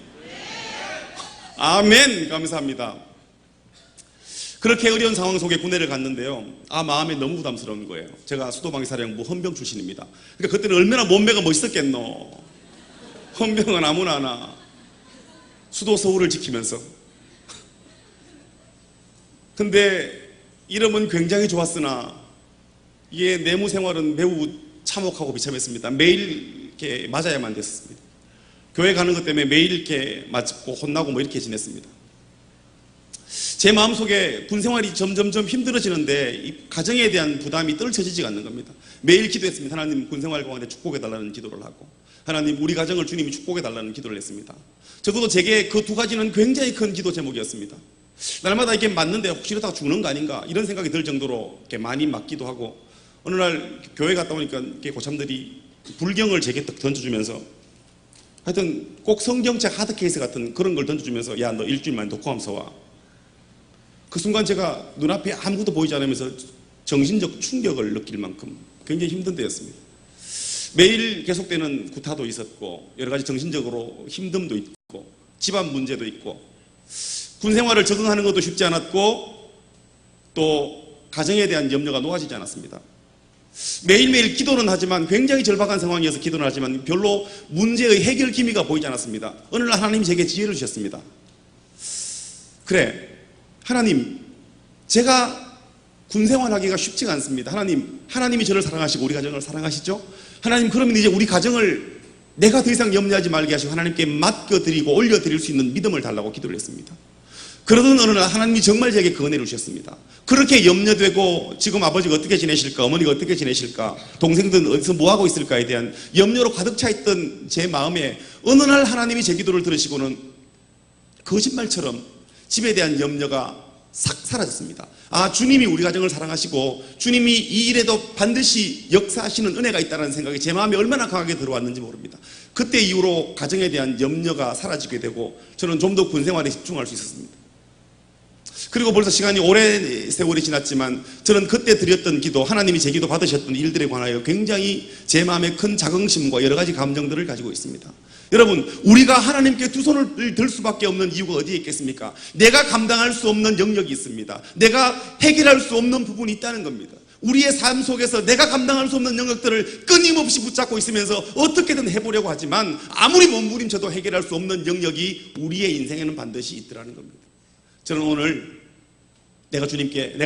아멘! 감사합니다. 그렇게 어려운 상황 속에 군대를 갔는데요. 마음에 너무 부담스러운 거예요. 제가 수도방위사령부 헌병 출신입니다. 그러니까 그때는 얼마나 몸매가 멋있었겠노. 헌병은 아무나 하나. 수도 서울을 지키면서. 근데 이름은 굉장히 좋았으나 이게 내무 생활은 매우 참혹하고 비참했습니다. 매일 이렇게 맞아야만 됐었습니다. 교회 가는 것 때문에 매일 이렇게 맞고 혼나고 뭐 이렇게 지냈습니다. 제 마음속에 군 생활이 점점점 힘들어지는데 이 가정에 대한 부담이 떨쳐지지가 않는 겁니다. 매일 기도했습니다. 하나님 군 생활 가운데 축복해달라는 기도를 하고 하나님 우리 가정을 주님이 축복해달라는 기도를 했습니다. 적어도 제게 그 두 가지는 굉장히 큰 기도 제목이었습니다. 날마다 이게 맞는데 혹시 이러다가 죽는 거 아닌가 이런 생각이 들 정도로 이렇게 많이 맞기도 하고 어느 날 교회 갔다 오니까 이렇게 고참들이 불경을 제게 딱 던져주면서 하여튼 꼭 성경책 하드케이스 같은 그런 걸 던져주면서 야 너 일주일만 독후감서 와. 그 순간 제가 눈앞에 아무것도 보이지 않으면서 정신적 충격을 느낄 만큼 굉장히 힘든 때였습니다. 매일 계속되는 구타도 있었고 여러 가지 정신적으로 힘듦도 있고 집안 문제도 있고 군 생활을 적응하는 것도 쉽지 않았고 또 가정에 대한 염려가 놓아지지 않았습니다. 매일매일 기도는 하지만 굉장히 절박한 상황이어서 기도는 하지만 별로 문제의 해결 기미가 보이지 않았습니다. 어느 날 하나님이 제게 지혜를 주셨습니다. 그래 하나님 제가 군생활하기가 쉽지가 않습니다. 하나님이 저를 사랑하시고 우리 가정을 사랑하시죠? 하나님 그러면 이제 우리 가정을 내가 더 이상 염려하지 말게 하시고 하나님께 맡겨드리고 올려드릴 수 있는 믿음을 달라고 기도를 했습니다. 그러던 어느 날 하나님이 정말 제게 그 은혜를 주셨습니다. 그렇게 염려되고 지금 아버지가 어떻게 지내실까, 어머니가 어떻게 지내실까, 동생들은 어디서 뭐하고 있을까에 대한 염려로 가득 차 있던 제 마음에 어느 날 하나님이 제 기도를 들으시고는 거짓말처럼 집에 대한 염려가 싹 사라졌습니다. 아, 주님이 우리 가정을 사랑하시고 주님이 이 일에도 반드시 역사하시는 은혜가 있다는 생각이 제 마음에 얼마나 강하게 들어왔는지 모릅니다. 그때 이후로 가정에 대한 염려가 사라지게 되고 저는 좀 더 군생활에 집중할 수 있었습니다. 그리고 벌써 시간이 오랜 세월이 지났지만 저는 그때 드렸던 기도, 하나님이 제 기도 받으셨던 일들에 관하여 굉장히 제 마음에 큰 자긍심과 여러 가지 감정들을 가지고 있습니다. 여러분, 우리가 하나님께 두 손을 들 수밖에 없는 이유가 어디에 있겠습니까? 내가 감당할 수 없는 영역이 있습니다. 내가 해결할 수 없는 부분이 있다는 겁니다. 우리의 삶 속에서 내가 감당할 수 없는 영역들을 끊임없이 붙잡고 있으면서 어떻게든 해보려고 하지만 아무리 몸부림쳐도 해결할 수 없는 영역이 우리의 인생에는 반드시 있더라는 겁니다. 저는 오늘 내가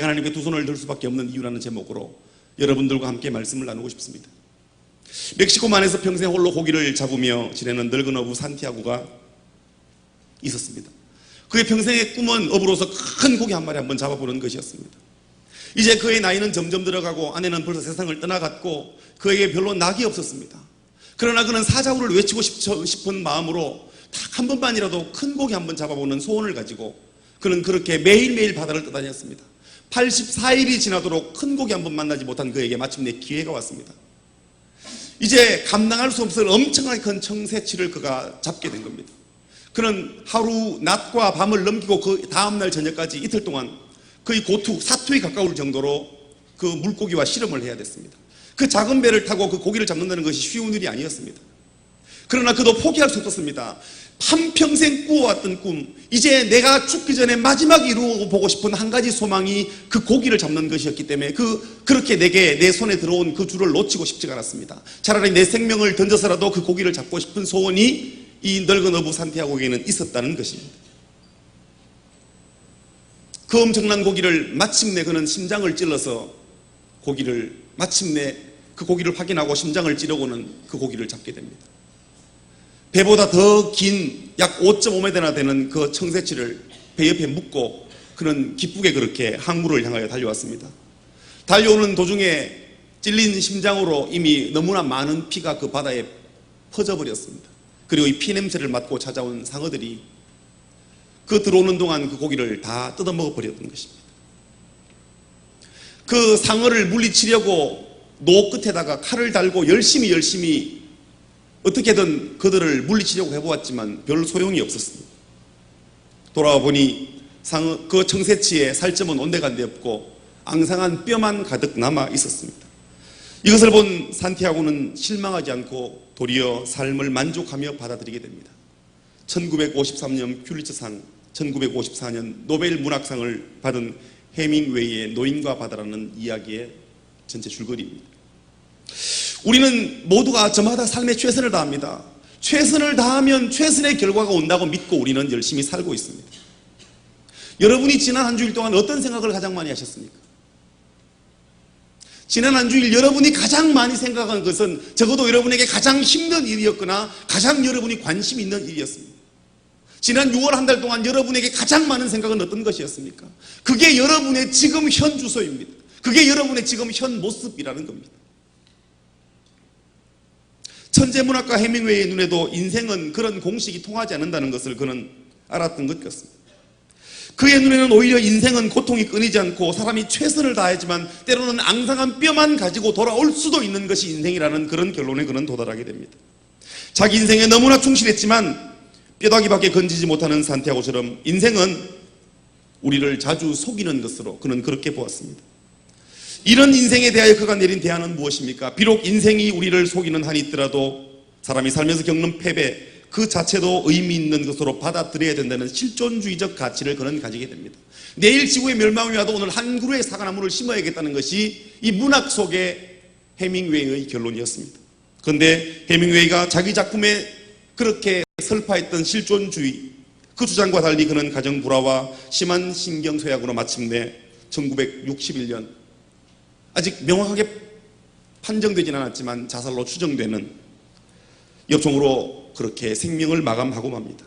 하나님께 두 손을 들 수밖에 없는 이유라는 제목으로 여러분들과 함께 말씀을 나누고 싶습니다. 멕시코만에서 평생 홀로 고기를 잡으며 지내는 늙은 어부 산티아고가 있었습니다. 그의 평생의 꿈은 어부로서 큰 고기 한 마리 한번 잡아보는 것이었습니다. 이제 그의 나이는 점점 들어가고 아내는 벌써 세상을 떠나갔고 그에게 별로 낙이 없었습니다. 그러나 그는 사자우를 외치고 싶은 마음으로 딱 한 번만이라도 큰 고기 한번 잡아보는 소원을 가지고 그는 그렇게 매일매일 바다를 떠다녔습니다. 84일이 지나도록 큰 고기 한 번 만나지 못한 그에게 마침내 기회가 왔습니다. 이제 감당할 수 없을 엄청나게 큰 청새치를 그가 잡게 된 겁니다. 그는 하루 낮과 밤을 넘기고 그 다음날 저녁까지 이틀 동안 거의 사투에 가까울 정도로 그 물고기와 씨름을 해야 됐습니다. 그 작은 배를 타고 그 고기를 잡는다는 것이 쉬운 일이 아니었습니다. 그러나 그도 포기할 수 없었습니다. 한평생 꾸어왔던 꿈, 이제 내가 죽기 전에 마지막 이루어보고 싶은 한 가지 소망이 그 고기를 잡는 것이었기 때문에 그렇게 내 손에 들어온 그 줄을 놓치고 싶지가 않았습니다. 차라리 내 생명을 던져서라도 그 고기를 잡고 싶은 소원이 이 늙은 어부 산티아고에게는 있었다는 것입니다. 그 엄청난 고기를 마침내 그는 심장을 찔러서 마침내 그 고기를 확인하고 심장을 찌르고는 그 고기를 잡게 됩니다. 배보다 더 긴 약 5.5m나 되는 그 청새치를 배 옆에 묶고 그는 기쁘게 그렇게 항구를 향하여 달려왔습니다. 달려오는 도중에 찔린 심장으로 이미 너무나 많은 피가 그 바다에 퍼져버렸습니다. 그리고 이 피 냄새를 맡고 찾아온 상어들이 그 들어오는 동안 그 고기를 다 뜯어먹어 버렸던 것입니다. 그 상어를 물리치려고 노 끝에다가 칼을 달고 열심히 어떻게든 그들을 물리치려고 해보았지만 별 소용이 없었습니다. 돌아와 보니 그 청새치에 살점은 온데간데 없고 앙상한 뼈만 가득 남아 있었습니다. 이것을 본 산티아고는 실망하지 않고 도리어 삶을 만족하며 받아들이게 됩니다. 1953년 퓰리처상, 1954년 노벨 문학상을 받은 해밍웨이의 노인과 바다라는 이야기의 전체 줄거리입니다. 우리는 모두가 저마다 삶에 최선을 다합니다. 최선을 다하면 최선의 결과가 온다고 믿고 우리는 열심히 살고 있습니다. 여러분이 지난 한 주일 동안 어떤 생각을 가장 많이 하셨습니까? 지난 한 주일 여러분이 가장 많이 생각한 것은 적어도 여러분에게 가장 힘든 일이었거나 가장 여러분이 관심 있는 일이었습니다. 지난 6월 한 달 동안 여러분에게 가장 많은 생각은 어떤 것이었습니까? 그게 여러분의 지금 현 주소입니다. 그게 여러분의 지금 현 모습이라는 겁니다. 천재문학가 해밍웨이의 눈에도 인생은 그런 공식이 통하지 않는다는 것을 그는 알았던 것 같습니다. 그의 눈에는 오히려 인생은 고통이 끊이지 않고 사람이 최선을 다하지만 때로는 앙상한 뼈만 가지고 돌아올 수도 있는 것이 인생이라는 그런 결론에 그는 도달하게 됩니다. 자기 인생에 너무나 충실했지만 뼈다귀밖에 건지지 못하는 산티아고처럼 인생은 우리를 자주 속이는 것으로 그는 그렇게 보았습니다. 이런 인생에 대하여 그가 내린 대안은 무엇입니까? 비록 인생이 우리를 속이는 한이 있더라도 사람이 살면서 겪는 패배 그 자체도 의미 있는 것으로 받아들여야 된다는 실존주의적 가치를 그는 가지게 됩니다. 내일 지구의 멸망이 와도 오늘 한 그루의 사과나무를 심어야겠다는 것이 이 문학 속의 해밍웨이의 결론이었습니다. 그런데 해밍웨이가 자기 작품에 그렇게 설파했던 실존주의 그 주장과 달리 그는 가정 불화와 심한 신경쇠약으로 마침내 1961년 아직 명확하게 판정되진 않았지만 자살로 추정되는 엽총으로 그렇게 생명을 마감하고 맙니다.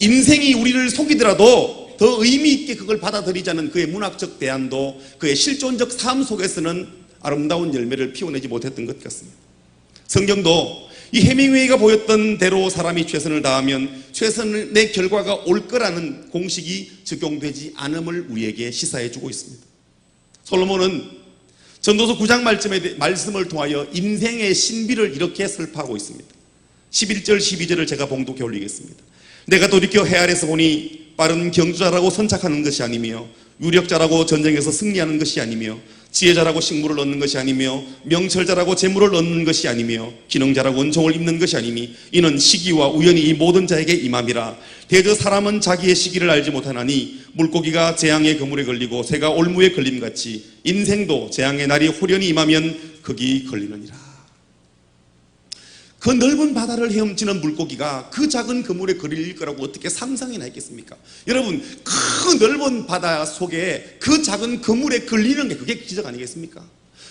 인생이 우리를 속이더라도 더 의미 있게 그걸 받아들이자는 그의 문학적 대안도 그의 실존적 삶 속에서는 아름다운 열매를 피워내지 못했던 것 같습니다. 성경도 이 해밍웨이가 보였던 대로 사람이 최선을 다하면 최선의 결과가 올 거라는 공식이 적용되지 않음을 우리에게 시사해주고 있습니다. 솔로몬은 전도서 9장 말씀을 통하여 인생의 신비를 이렇게 설파하고 있습니다. 11절 12절을 제가 봉독해 올리겠습니다. 내가 돌이켜 해 아래서 보니 빠른 경주자라고 선착하는 것이 아니며 유력자라고 전쟁에서 승리하는 것이 아니며 지혜자라고 식물을 얻는 것이 아니며 명철자라고 재물을 얻는 것이 아니며 기능자라고 은총을 입는 것이 아니니 이는 시기와 우연히 이 모든 자에게 임함이라. 대저 사람은 자기의 시기를 알지 못하나니 물고기가 재앙의 그물에 걸리고 새가 올무에 걸림같이 인생도 재앙의 날이 홀연히 임하면 거기 걸리느니라. 그 넓은 바다를 헤엄치는 물고기가 그 작은 그물에 걸릴 거라고 어떻게 상상이나 했겠습니까? 여러분, 그 넓은 바다 속에 그 작은 그물에 걸리는 게 그게 기적 아니겠습니까?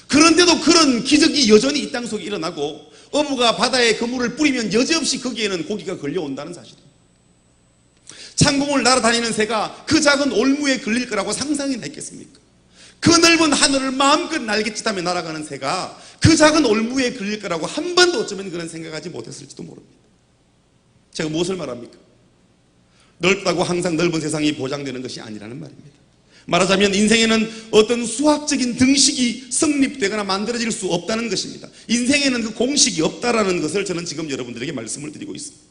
그런데도 그런 기적이 여전히 이 땅 속에 일어나고 어부가 바다에 그물을 뿌리면 여지없이 거기에는 고기가 걸려온다는 사실이에요. 창공을 날아다니는 새가 그 작은 올무에 걸릴 거라고 상상이나 했겠습니까? 그 넓은 하늘을 마음껏 날갯짓하며 날아가는 새가 그 작은 올무에 걸릴 거라고 한 번도 어쩌면 그런 생각하지 못했을지도 모릅니다. 제가 무엇을 말합니까? 넓다고 항상 넓은 세상이 보장되는 것이 아니라는 말입니다. 말하자면 인생에는 어떤 수학적인 등식이 성립되거나 만들어질 수 없다는 것입니다. 인생에는 그 공식이 없다라는 것을 저는 지금 여러분들에게 말씀을 드리고 있습니다.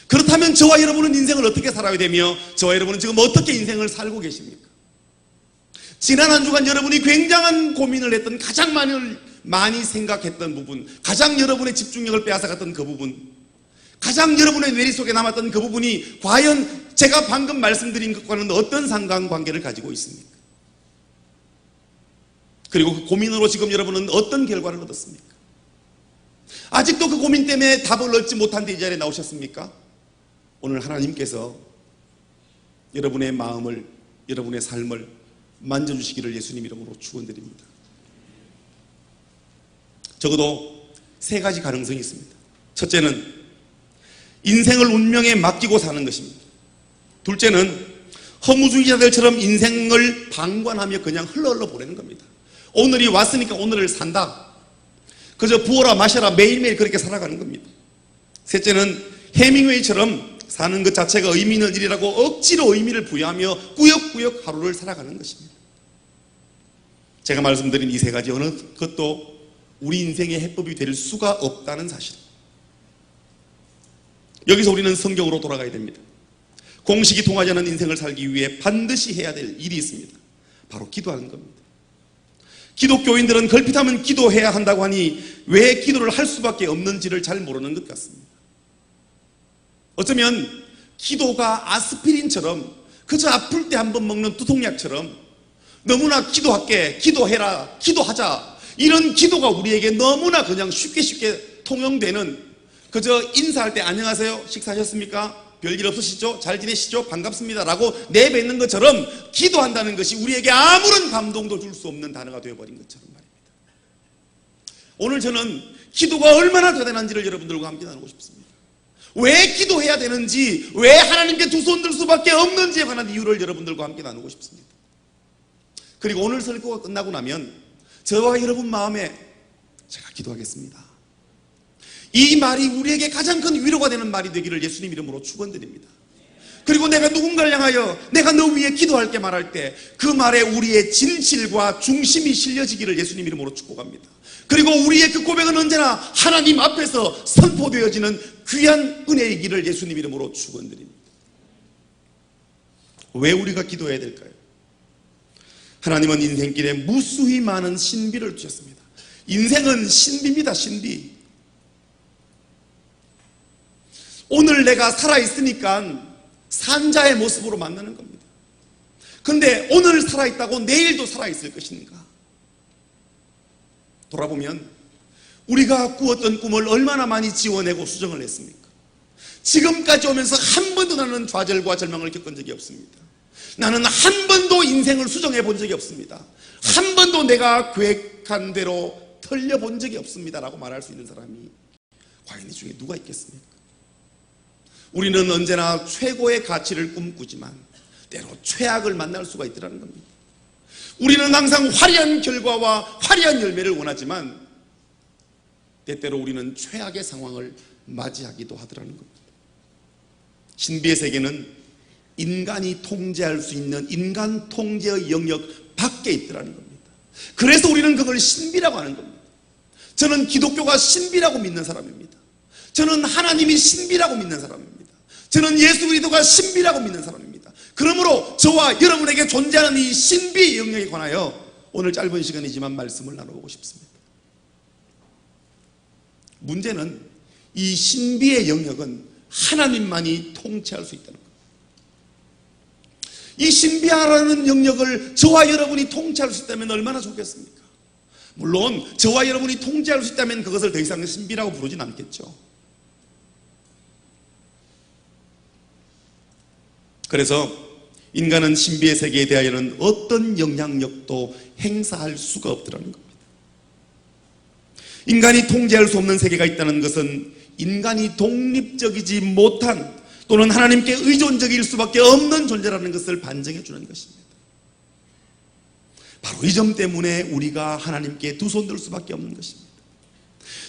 그렇다면 저와 여러분은 인생을 어떻게 살아야 되며 저와 여러분은 지금 어떻게 인생을 살고 계십니까? 지난 한 주간 여러분이 굉장한 고민을 했던, 가장 많이 생각했던 부분, 가장 여러분의 집중력을 빼앗아갔던 그 부분, 가장 여러분의 뇌리 속에 남았던 그 부분이 과연 제가 방금 말씀드린 것과는 어떤 상관관계를 가지고 있습니까? 그리고 그 고민으로 지금 여러분은 어떤 결과를 얻었습니까? 아직도 그 고민 때문에 답을 얻지 못한 데 이 자리에 나오셨습니까? 오늘 하나님께서 여러분의 마음을, 여러분의 삶을 만져주시기를 예수님 이름으로 축원드립니다. 적어도 세 가지 가능성이 있습니다. 첫째는 인생을 운명에 맡기고 사는 것입니다. 둘째는 허무주의자들처럼 인생을 방관하며 그냥 흘러 보내는 겁니다. 오늘이 왔으니까 오늘을 산다. 그저 부어라 마셔라 매일매일 그렇게 살아가는 겁니다. 셋째는 해밍웨이처럼 사는 것 자체가 의미 있는 일이라고 억지로 의미를 부여하며 꾸역꾸역 하루를 살아가는 것입니다. 제가 말씀드린 이 세 가지 어느 것도 우리 인생의 해법이 될 수가 없다는 사실. 여기서 우리는 성경으로 돌아가야 됩니다. 공식이 통하지 않는 인생을 살기 위해 반드시 해야 될 일이 있습니다. 바로 기도하는 겁니다. 기독교인들은 걸핏하면 기도해야 한다고 하니 왜 기도를 할 수밖에 없는지를 잘 모르는 것 같습니다. 어쩌면 기도가 아스피린처럼 그저 아플 때 한번 먹는 두통약처럼 너무나 기도할게, 기도해라, 기도하자 이런 기도가 우리에게 너무나 그냥 쉽게 통용되는 그저 인사할 때 안녕하세요, 식사하셨습니까? 별일 없으시죠? 잘 지내시죠? 반갑습니다 라고 내뱉는 것처럼 기도한다는 것이 우리에게 아무런 감동도 줄 수 없는 단어가 되어버린 것처럼 말입니다. 오늘 저는 기도가 얼마나 대단한지를 여러분들과 함께 나누고 싶습니다. 왜 기도해야 되는지, 왜 하나님께 두 손 들 수밖에 없는지에 관한 이유를 여러분들과 함께 나누고 싶습니다. 그리고 오늘 설교가 끝나고 나면 저와 여러분 마음에 제가 기도하겠습니다. 이 말이 우리에게 가장 큰 위로가 되는 말이 되기를 예수님 이름으로 축원드립니다. 그리고 내가 누군가를 향하여 내가 너 위해 기도할게 말할 때 그 말에 우리의 진실과 중심이 실려지기를 예수님 이름으로 축복합니다. 그리고 우리의 그 고백은 언제나 하나님 앞에서 선포되어지는 귀한 은혜이기를 예수님 이름으로 축원드립니다. 왜 우리가 기도해야 될까요? 하나님은 인생길에 무수히 많은 신비를 주셨습니다. 인생은 신비입니다. 신비. 오늘 내가 살아있으니까 산자의 모습으로 만나는 겁니다. 근데 오늘 살아있다고 내일도 살아있을 것인가? 돌아보면 우리가 꾸었던 꿈을 얼마나 많이 지워내고 수정을 했습니까? 지금까지 오면서 한 번도 나는 좌절과 절망을 겪은 적이 없습니다. 나는 한 번도 인생을 수정해 본 적이 없습니다. 한 번도 내가 계획한 대로 털려본 적이 없습니다 라고 말할 수 있는 사람이 과연 이 중에 누가 있겠습니까? 우리는 언제나 최고의 가치를 꿈꾸지만 때로 최악을 만날 수가 있더라는 겁니다. 우리는 항상 화려한 결과와 화려한 열매를 원하지만 때때로 우리는 최악의 상황을 맞이하기도 하더라는 겁니다. 신비의 세계는 인간이 통제할 수 있는 인간 통제의 영역 밖에 있더라는 겁니다. 그래서 우리는 그걸 신비라고 하는 겁니다. 저는 기독교가 신비라고 믿는 사람입니다. 저는 하나님이 신비라고 믿는 사람입니다. 저는 예수 그리스도가 신비라고 믿는 사람입니다. 그러므로 저와 여러분에게 존재하는 이 신비의 영역에 관하여 오늘 짧은 시간이지만 말씀을 나눠보고 싶습니다. 문제는 이 신비의 영역은 하나님만이 통치할 수 있다는 겁니다. 이 신비하라는 영역을 저와 여러분이 통치할 수 있다면 얼마나 좋겠습니까? 물론 저와 여러분이 통제할 수 있다면 그것을 더 이상 신비라고 부르진 않겠죠. 그래서 인간은 신비의 세계에 대하여는 어떤 영향력도 행사할 수가 없더라는 겁니다. 인간이 통제할 수 없는 세계가 있다는 것은 인간이 독립적이지 못한 또는 하나님께 의존적일 수밖에 없는 존재라는 것을 반증해 주는 것입니다. 바로 이 점 때문에 우리가 하나님께 두 손 들 수밖에 없는 것입니다.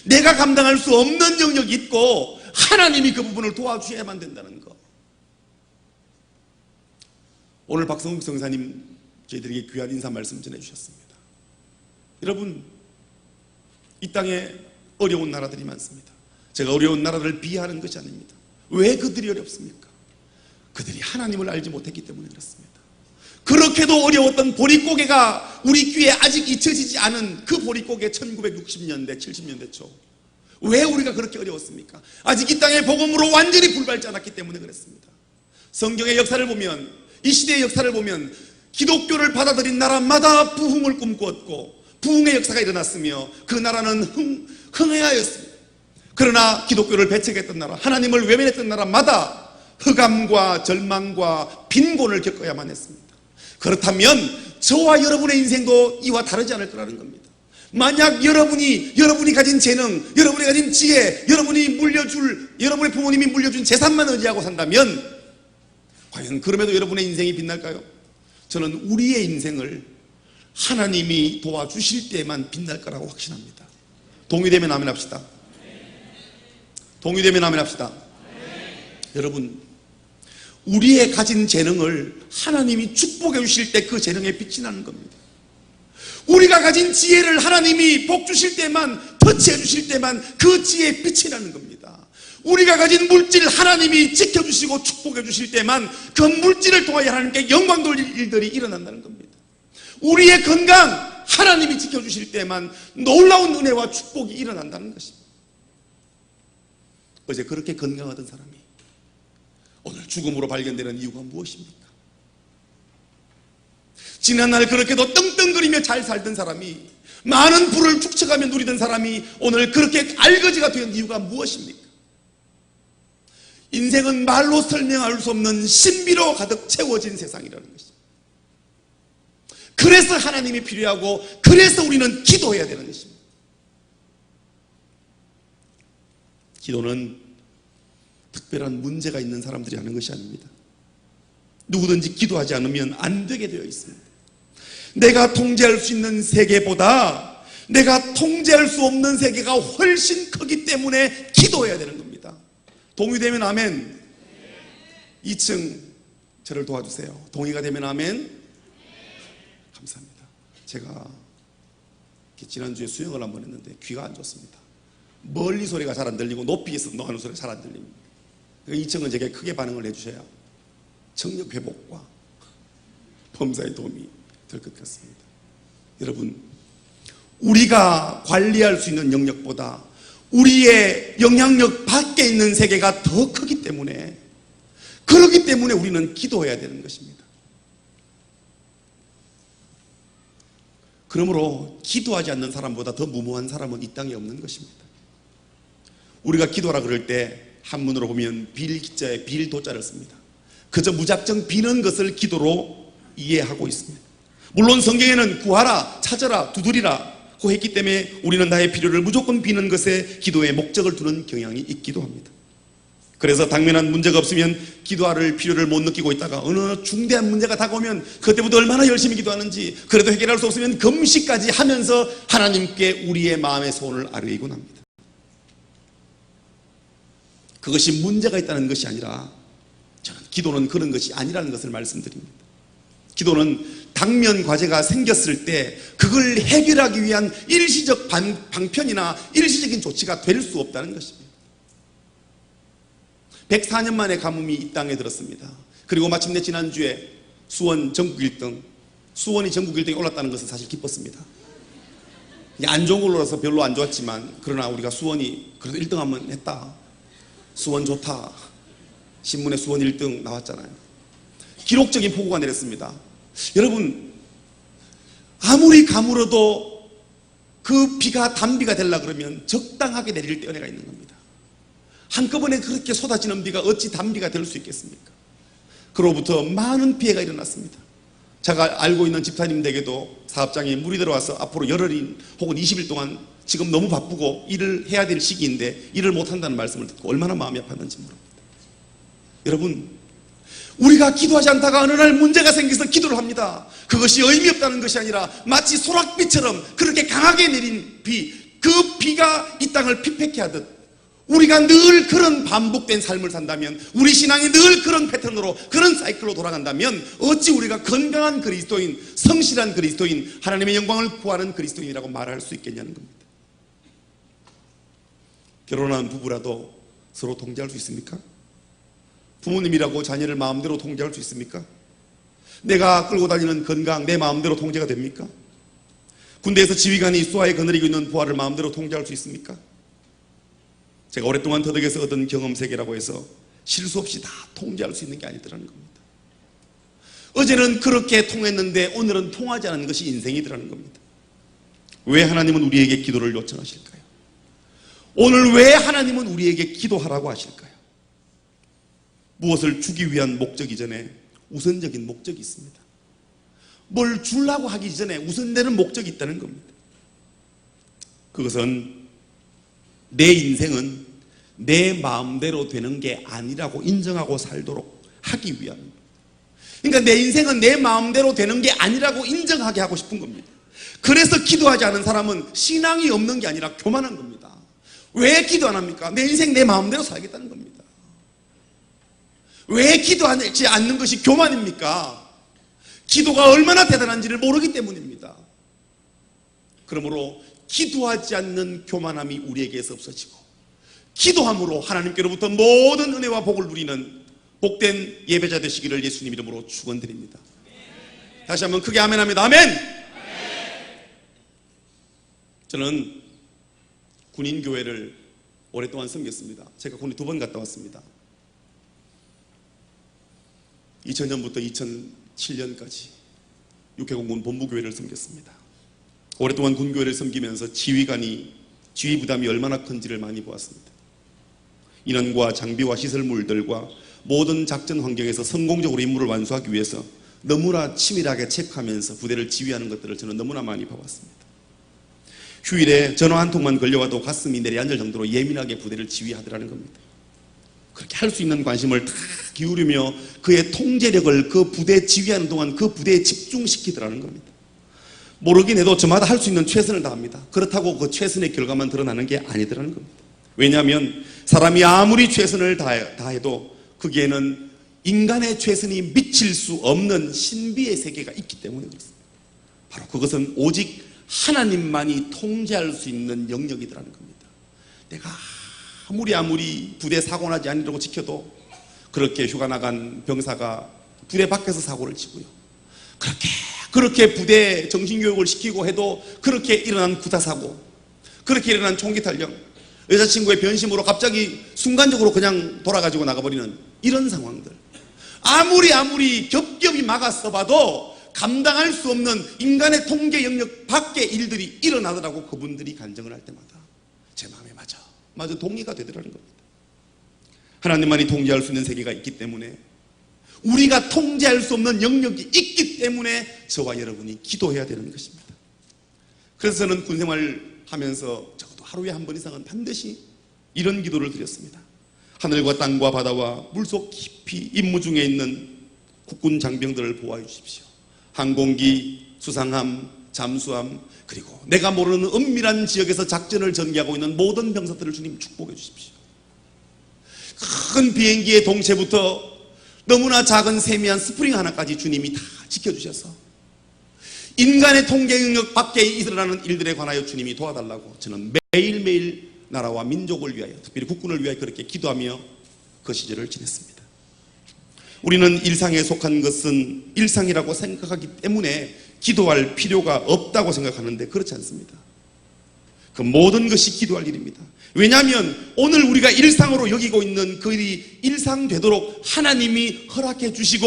내가 감당할 수 없는 영역이 있고 하나님이 그 부분을 도와주셔야만 된다는 것. 오늘 박성욱 성사님 저희들에게 귀한 인사 말씀 전해주셨습니다. 여러분, 이 땅에 어려운 나라들이 많습니다. 제가 어려운 나라들을 비하하는 것이 아닙니다. 왜 그들이 어렵습니까? 그들이 하나님을 알지 못했기 때문에 그렇습니다. 그렇게도 어려웠던 보릿고개가 우리 귀에 아직 잊혀지지 않은 그 보릿고개 1960년대 70년대 초, 왜 우리가 그렇게 어려웠습니까? 아직 이 땅의 복음으로 완전히 불발지 않았기 때문에 그렇습니다. 성경의 역사를 보면, 이 시대의 역사를 보면 기독교를 받아들인 나라마다 부흥을 꿈꾸었고 부흥의 역사가 일어났으며 그 나라는 흥행하였습니다. 그러나 기독교를 배척했던 나라, 하나님을 외면했던 나라마다 흑암과 절망과 빈곤을 겪어야만 했습니다. 그렇다면 저와 여러분의 인생도 이와 다르지 않을 거라는 겁니다. 만약 여러분이 가진 재능, 여러분이 가진 지혜, 여러분의 부모님이 물려준 재산만 의지하고 산다면 과연 그럼에도 여러분의 인생이 빛날까요? 저는 우리의 인생을 하나님이 도와주실 때만 빛날 거라고 확신합니다. 동의되면 아멘 합시다. 동의되면 아멘 합시다. 여러분, 우리의 가진 재능을 하나님이 축복해 주실 때 그 재능에 빛이 나는 겁니다. 우리가 가진 지혜를 하나님이 복 주실 때만, 터치해 주실 때만 그 지혜에 빛이 나는 겁니다. 우리가 가진 물질 하나님이 지켜주시고 축복해 주실 때만 그 물질을 통하여 하나님께 영광 돌릴 일들이 일어난다는 겁니다. 우리의 건강 하나님이 지켜주실 때만 놀라운 은혜와 축복이 일어난다는 것입니다. 어제 그렇게 건강하던 사람이 오늘 죽음으로 발견되는 이유가 무엇입니까? 지난날 그렇게도 떵떵거리며 잘 살던 사람이, 많은 부를 축적하며 누리던 사람이 오늘 그렇게 알거지가 된 이유가 무엇입니까? 인생은 말로 설명할 수 없는 신비로 가득 채워진 세상이라는 것입니다. 그래서 하나님이 필요하고 그래서 우리는 기도해야 되는 것입니다. 기도는 특별한 문제가 있는 사람들이 하는 것이 아닙니다. 누구든지 기도하지 않으면 안 되게 되어 있습니다. 내가 통제할 수 있는 세계보다 내가 통제할 수 없는 세계가 훨씬 크기 때문에 기도해야 되는 겁니다. 동의되면 아멘. 2층 저를 도와주세요. 동의가 되면 아멘. 감사합니다. 제가 지난주에 수영을 한번 했는데 귀가 안 좋습니다. 멀리 소리가 잘 안 들리고 높이에서 하는 소리가 잘 안 들립니다. 2층은 제게 크게 반응을 해주셔야 청력 회복과 범사에 도움이 될 것 같습니다. 여러분, 우리가 관리할 수 있는 영역보다 우리의 영향력 밖에 있는 세계가 더 크기 때문에, 그렇기 때문에 우리는 기도해야 되는 것입니다. 그러므로 기도하지 않는 사람보다 더 무모한 사람은 이 땅에 없는 것입니다. 우리가 기도하라 그럴 때 한문으로 보면 빌 기자에 빌 도자를 씁니다. 그저 무작정 비는 것을 기도로 이해하고 있습니다. 물론 성경에는 구하라, 찾아라, 두드리라 고 했기 때문에 우리는 나의 필요를 무조건 비는 것에 기도의 목적을 두는 경향이 있기도 합니다. 그래서 당면한 문제가 없으면 기도할 필요를 못 느끼고 있다가 어느 중대한 문제가 다가오면 그때부터 얼마나 열심히 기도하는지, 그래도 해결할 수 없으면 금식까지 하면서 하나님께 우리의 마음의 소원을 아뢰곤 합니다. 그것이 문제가 있다는 것이 아니라, 저는 기도는 그런 것이 아니라는 것을 말씀드립니다. 기도는 당면 과제가 생겼을 때 그걸 해결하기 위한 일시적 방편이나 일시적인 조치가 될 수 없다는 것입니다. 104년 만에 가뭄이 이 땅에 들었습니다. 그리고 마침내 지난주에 수원 전국 1등, 수원이 전국 1등에 올랐다는 것은 사실 기뻤습니다. 안 좋은 걸로 라서 별로 안 좋았지만, 그러나 우리가 수원이 그래도 1등 한번 했다, 수원 좋다, 신문에 수원 1등 나왔잖아요. 기록적인 폭우가 내렸습니다. 여러분, 아무리 가물어도 그 비가 단비가 되려고 그러면 적당하게 내릴 때 은혜가 있는 겁니다. 한꺼번에 그렇게 쏟아지는 비가 어찌 단비가 될 수 있겠습니까? 그로부터 많은 피해가 일어났습니다. 제가 알고 있는 집사님에게도 사업장에 물이 들어와서 앞으로 열흘인 혹은 20일 동안 지금 너무 바쁘고 일을 해야 될 시기인데 일을 못한다는 말씀을 듣고 얼마나 마음이 아팠는지 모릅니다. 여러분, 우리가 기도하지 않다가 어느 날 문제가 생겨서 기도를 합니다. 그것이 의미 없다는 것이 아니라 마치 소락비처럼 그렇게 강하게 내린 비, 그 비가 이 땅을 피폐케 하듯 우리가 늘 그런 반복된 삶을 산다면, 우리 신앙이 늘 그런 패턴으로, 그런 사이클로 돌아간다면 어찌 우리가 건강한 그리스도인, 성실한 그리스도인, 하나님의 영광을 구하는 그리스도인이라고 말할 수 있겠냐는 겁니다. 결혼한 부부라도 서로 통제할 수 있습니까? 부모님이라고 자녀를 마음대로 통제할 수 있습니까? 내가 끌고 다니는 건강 내 마음대로 통제가 됩니까? 군대에서 지휘관이 수하에 거느리고 있는 부하를 마음대로 통제할 수 있습니까? 제가 오랫동안 터득에서 얻은 경험 세계라고 해서 실수 없이 다 통제할 수 있는 게 아니더라는 겁니다. 어제는 그렇게 통했는데 오늘은 통하지 않은 것이 인생이더라는 겁니다. 왜 하나님은 우리에게 기도를 요청하실까요? 오늘 왜 하나님은 우리에게 기도하라고 하실까요? 무엇을 주기 위한 목적 이전에 우선적인 목적이 있습니다. 뭘 주려고 하기 전에 우선되는 목적이 있다는 겁니다. 그것은 내 인생은 내 마음대로 되는 게 아니라고 인정하고 살도록 하기 위함입니다. 그러니까 내 인생은 내 마음대로 되는 게 아니라고 인정하게 하고 싶은 겁니다. 그래서 기도하지 않은 사람은 신앙이 없는 게 아니라 교만한 겁니다. 왜 기도 안 합니까? 내 인생 내 마음대로 살겠다는 겁니다. 왜 기도하지 않는 것이 교만입니까? 기도가 얼마나 대단한지를 모르기 때문입니다. 그러므로 기도하지 않는 교만함이 우리에게서 없어지고, 기도함으로 하나님께로부터 모든 은혜와 복을 누리는 복된 예배자 되시기를 예수님 이름으로 축원드립니다. 다시 한번 크게 아멘 합니다. 아멘! 저는 군인교회를 오랫동안 섬겼습니다. 제가 군에 2번 갔다 왔습니다. 2000년부터 2007년까지 육해공군 본부교회를 섬겼습니다. 오랫동안 군교회를 섬기면서 지휘관이 지휘 부담이 얼마나 큰지를 많이 보았습니다. 인원과 장비와 시설물들과 모든 작전 환경에서 성공적으로 임무를 완수하기 위해서 너무나 치밀하게 체크하면서 부대를 지휘하는 것들을 저는 너무나 많이 봐왔습니다. 휴일에 전화 한 통만 걸려와도 가슴이 내려앉을 정도로 예민하게 부대를 지휘하더라는 겁니다. 그렇게 할 수 있는 관심을 다 기울이며 그의 통제력을 그 부대 지휘하는 동안 그 부대에 집중시키더라는 겁니다. 모르긴 해도 저마다 할 수 있는 최선을 다합니다. 그렇다고 그 최선의 결과만 드러나는 게 아니더라는 겁니다. 왜냐하면 사람이 아무리 최선을 다해도 거기에는 인간의 최선이 미칠 수 없는 신비의 세계가 있기 때문에 그렇습니다. 바로 그것은 오직 하나님만이 통제할 수 있는 영역이더라는 겁니다. 내가 아무리 부대 사고 나지 않으려고 지켜도 그렇게 휴가 나간 병사가 부대 밖에서 사고를 치고요. 그렇게 부대 정신교육을 시키고 해도 그렇게 일어난 구타사고, 그렇게 일어난 총기 탈령, 여자친구의 변심으로 갑자기 순간적으로 그냥 돌아가지고 나가버리는 이런 상황들, 아무리 겹겹이 막았어 봐도 감당할 수 없는 인간의 통제 영역 밖의 일들이 일어나더라고. 그분들이 간증을 할 때마다 제 마음에 마저 동의가 되더라는 겁니다. 하나님만이 통제할 수 있는 세계가 있기 때문에, 우리가 통제할 수 없는 영역이 있기 때문에 저와 여러분이 기도해야 되는 것입니다. 그래서 저는 군생활 하면서 적어도 하루에 한 번 이상은 반드시 이런 기도를 드렸습니다. 하늘과 땅과 바다와 물속 깊이 임무 중에 있는 국군 장병들을 보호해 주십시오. 항공기, 수상함, 잠수함, 그리고 내가 모르는 은밀한 지역에서 작전을 전개하고 있는 모든 병사들을 주님 축복해 주십시오. 큰 비행기의 동체부터 너무나 작은 세미한 스프링 하나까지 주님이 다 지켜주셔서 인간의 통계 능력 밖에 일어나는 일들에 관하여 주님이 도와달라고 저는 매일매일 나라와 민족을 위하여, 특별히 국군을 위하여 그렇게 기도하며 그 시절을 지냈습니다. 우리는 일상에 속한 것은 일상이라고 생각하기 때문에 기도할 필요가 없다고 생각하는데 그렇지 않습니다. 그 모든 것이 기도할 일입니다. 왜냐하면 오늘 우리가 일상으로 여기고 있는 그 일이 일상되도록 하나님이 허락해 주시고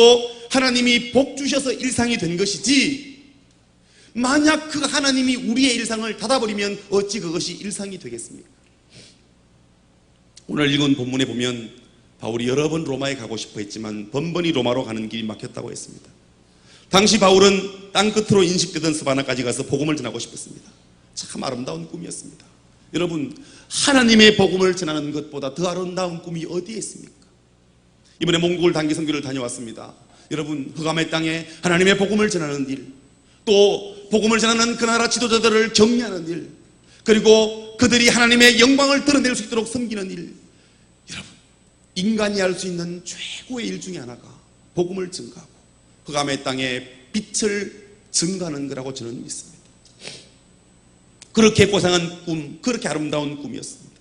하나님이 복 주셔서 일상이 된 것이지, 만약 그 하나님이 우리의 일상을 닫아버리면 어찌 그것이 일상이 되겠습니까? 오늘 읽은 본문에 보면 바울이 여러 번 로마에 가고 싶어 했지만 번번이 로마로 가는 길이 막혔다고 했습니다. 당시 바울은 땅끝으로 인식되던 스바나까지 가서 복음을 전하고 싶었습니다. 참 아름다운 꿈이었습니다. 여러분, 하나님의 복음을 전하는 것보다 더 아름다운 꿈이 어디에 있습니까? 이번에 몽골 단기 선교를 다녀왔습니다. 여러분, 흑암의 땅에 하나님의 복음을 전하는 일, 또 복음을 전하는 그 나라 지도자들을 격려하는 일, 그리고 그들이 하나님의 영광을 드러낼 수 있도록 섬기는 일, 여러분, 인간이 할 수 있는 최고의 일 중에 하나가 복음을 증가하고 흑암의 땅에 빛을 증가하는 거라고 저는 믿습니다. 그렇게 고상한 꿈, 그렇게 아름다운 꿈이었습니다.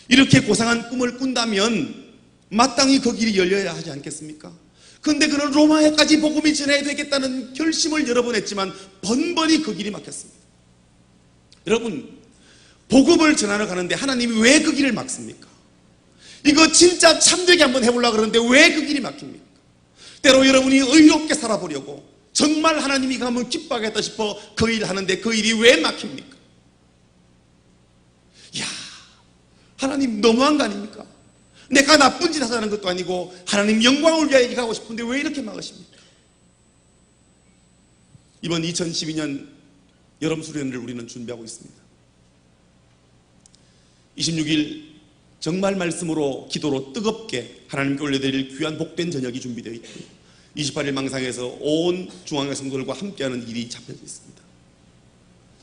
이렇게 고상한 꿈을 꾼다면 마땅히 그 길이 열려야 하지 않겠습니까? 그런데 그는 로마에까지 복음이 전해야 되겠다는 결심을 여러 번 했지만 번번이 그 길이 막혔습니다. 여러분, 복음을 전하러 가는데 하나님이 왜 그 길을 막습니까? 이거 진짜 참되게 한번 해보려고 그러는데 왜 그 길이 막힙니까? 때로 여러분이 의롭게 살아보려고 정말 하나님이 가면 기뻐하겠다 싶어 그 일 하는데 그 일이 왜 막힙니까? 이야, 하나님 너무한 거 아닙니까? 내가 나쁜 짓 하자는 것도 아니고 하나님 영광을 위하여 가고 싶은데 왜 이렇게 막으십니까? 이번 2012년 여름 수련회를 우리는 준비하고 있습니다. 26일 정말 말씀으로 기도로 뜨겁게 하나님께 올려드릴 귀한 복된 저녁이 준비되어 있고요. 28일 망상에서 온 중앙의 성도들과 함께하는 일이 잡혀져 있습니다.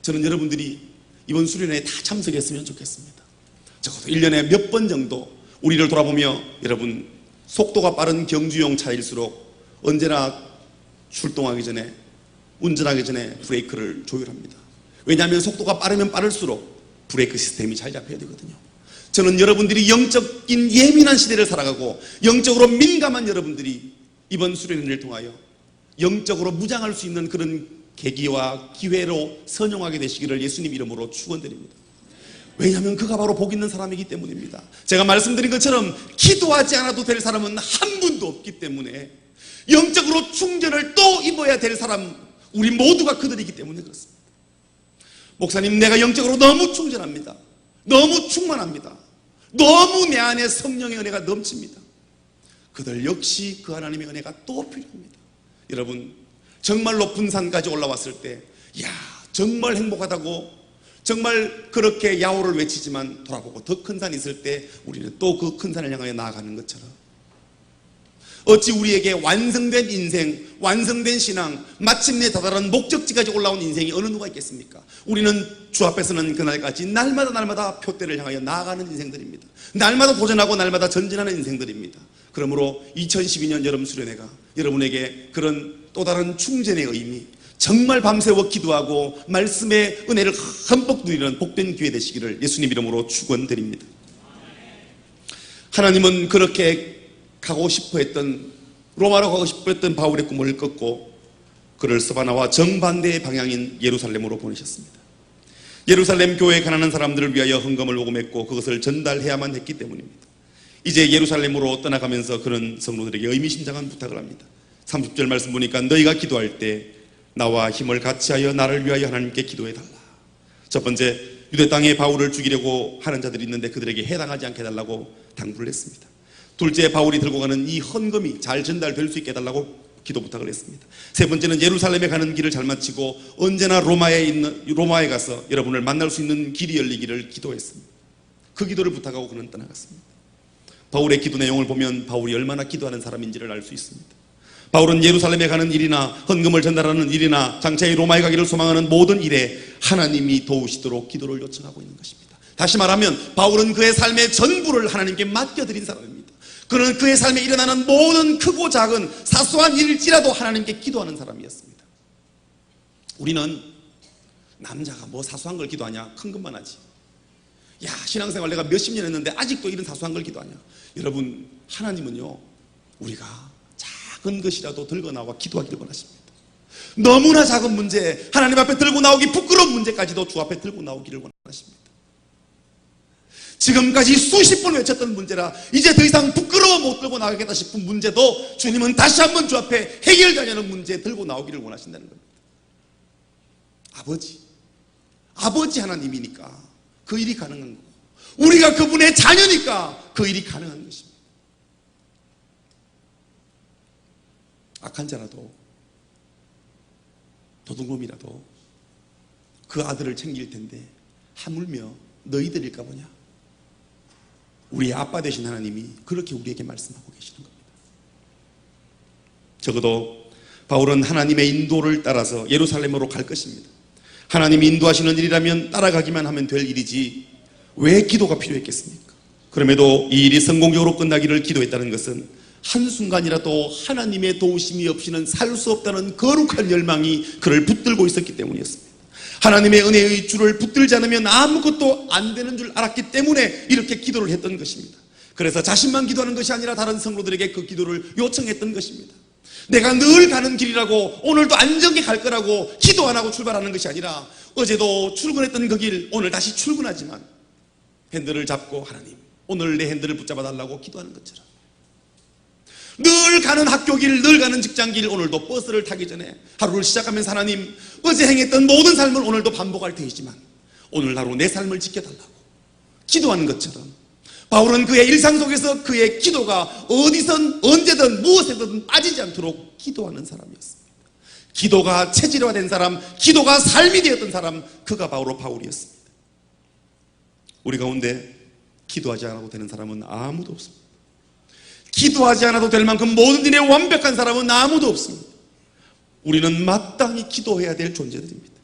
저는 여러분들이 이번 수련회에 다 참석했으면 좋겠습니다. 적어도 1년에 몇 번 정도 우리를 돌아보며, 여러분, 속도가 빠른 경주용 차일수록 언제나 출동하기 전에, 운전하기 전에 브레이크를 조율합니다. 왜냐하면 속도가 빠르면 빠를수록 브레이크 시스템이 잘 잡혀야 되거든요. 저는 여러분들이 영적인 예민한 시대를 살아가고 영적으로 민감한 여러분들이 이번 수련회를 통하여 영적으로 무장할 수 있는 그런 계기와 기회로 선용하게 되시기를 예수님 이름으로 축원드립니다. 왜냐하면 그가 바로 복 있는 사람이기 때문입니다. 제가 말씀드린 것처럼 기도하지 않아도 될 사람은 한 분도 없기 때문에 영적으로 충전을 또 입어야 될 사람, 우리 모두가 그들이기 때문에 그렇습니다. 목사님, 내가 영적으로 너무 충전합니다. 너무 충만합니다. 너무 내 안에 성령의 은혜가 넘칩니다. 그들 역시 그 하나님의 은혜가 또 필요합니다. 여러분, 정말 높은 산까지 올라왔을 때, 야, 정말 행복하다고 정말 그렇게 야호를 외치지만 돌아보고 더 큰 산이 있을 때 우리는 또 그 큰 산을 향하여 나아가는 것처럼, 어찌 우리에게 완성된 인생, 완성된 신앙, 마침내 다다른 목적지까지 올라온 인생이 어느 누가 있겠습니까? 우리는 주 앞에서는 그날까지 날마다 표대를 향하여 나아가는 인생들입니다. 날마다 도전하고 날마다 전진하는 인생들입니다. 그러므로 2012년 여름 수련회가 여러분에게 그런 또 다른 충전의 의미, 정말 밤새워 기도하고 말씀의 은혜를 흠뻑 누리는 복된 기회 되시기를 예수님 이름으로 축원드립니다. 하나님은 그렇게 가고 싶어 했던, 로마로 가고 싶어 했던 바울의 꿈을 꺾고 그를 스바나와 정반대의 방향인 예루살렘으로 보내셨습니다. 예루살렘 교회에 가난한 사람들을 위하여 헌금을 모금했고 그것을 전달해야만 했기 때문입니다. 이제 예루살렘으로 떠나가면서 그는 성도들에게 의미심장한 부탁을 합니다. 30절 말씀 보니까 너희가 기도할 때 나와 힘을 같이하여 나를 위하여 하나님께 기도해달라. 첫 번째, 유대 땅에 바울을 죽이려고 하는 자들이 있는데 그들에게 해당하지 않게 해달라고 당부를 했습니다. 둘째, 바울이 들고 가는 이 헌금이 잘 전달될 수 있게 해달라고 기도 부탁을 했습니다. 세 번째는 예루살렘에 가는 길을 잘 마치고 언제나 로마에 가서 여러분을 만날 수 있는 길이 열리기를 기도했습니다. 그 기도를 부탁하고 그는 떠나갔습니다. 바울의 기도 내용을 보면 바울이 얼마나 기도하는 사람인지를 알 수 있습니다. 바울은 예루살렘에 가는 일이나 헌금을 전달하는 일이나 장차에 로마에 가기를 소망하는 모든 일에 하나님이 도우시도록 기도를 요청하고 있는 것입니다. 다시 말하면 바울은 그의 삶의 전부를 하나님께 맡겨드린 사람입니다. 그는 그의 삶에 일어나는 모든 크고 작은 사소한 일일지라도 하나님께 기도하는 사람이었습니다. 우리는 남자가 뭐 사소한 걸 기도하냐? 큰 것만 하지. 야, 신앙생활 내가 몇십 년 했는데 아직도 이런 사소한 걸 기도하냐? 여러분, 하나님은요, 우리가 작은 것이라도 들고 나와 기도하기를 원하십니다. 너무나 작은 문제, 하나님 앞에 들고 나오기 부끄러운 문제까지도 주 앞에 들고 나오기를 원하십니다. 지금까지 수십 번 외쳤던 문제라 이제 더 이상 부끄러워 못 들고 나가겠다 싶은 문제도 주님은 다시 한번 주 앞에 해결되려는 문제 들고 나오기를 원하신다는 겁니다. 아버지 하나님이니까 그 일이 가능한 거고, 우리가 그분의 자녀니까 그 일이 가능한 것입니다. 악한 자라도 도둑놈이라도 그 아들을 챙길 텐데 하물며 너희들일까 보냐? 우리의 아빠 되신 하나님이 그렇게 우리에게 말씀하고 계시는 겁니다. 적어도 바울은 하나님의 인도를 따라서 예루살렘으로 갈 것입니다. 하나님이 인도하시는 일이라면 따라가기만 하면 될 일이지 왜 기도가 필요했겠습니까? 그럼에도 이 일이 성공적으로 끝나기를 기도했다는 것은 한순간이라도 하나님의 도우심이 없이는 살 수 없다는 거룩한 열망이 그를 붙들고 있었기 때문이었습니다. 하나님의 은혜의 줄을 붙들지 않으면 아무것도 안 되는 줄 알았기 때문에 이렇게 기도를 했던 것입니다. 그래서 자신만 기도하는 것이 아니라 다른 성도들에게 그 기도를 요청했던 것입니다. 내가 늘 가는 길이라고, 오늘도 안전하게 갈 거라고 기도 안 하고 출발하는 것이 아니라 어제도 출근했던 그 길 오늘 다시 출근하지만 핸들을 잡고 하나님 오늘 내 핸들을 붙잡아 달라고 기도하는 것처럼, 늘 가는 학교길, 늘 가는 직장길, 오늘도 버스를 타기 전에 하루를 시작하면서 하나님 어제 행했던 모든 삶을 오늘도 반복할 테이지만 오늘 하루 내 삶을 지켜달라고 기도하는 것처럼, 바울은 그의 일상 속에서 그의 기도가 어디선 언제든 무엇에든 빠지지 않도록 기도하는 사람이었습니다. 기도가 체질화된 사람, 기도가 삶이 되었던 사람, 그가 바로 바울이었습니다. 우리 가운데 기도하지 않아도 되는 사람은 아무도 없습니다. 기도하지 않아도 될 만큼 모든 일에 완벽한 사람은 아무도 없습니다. 우리는 마땅히 기도해야 될 존재들입니다.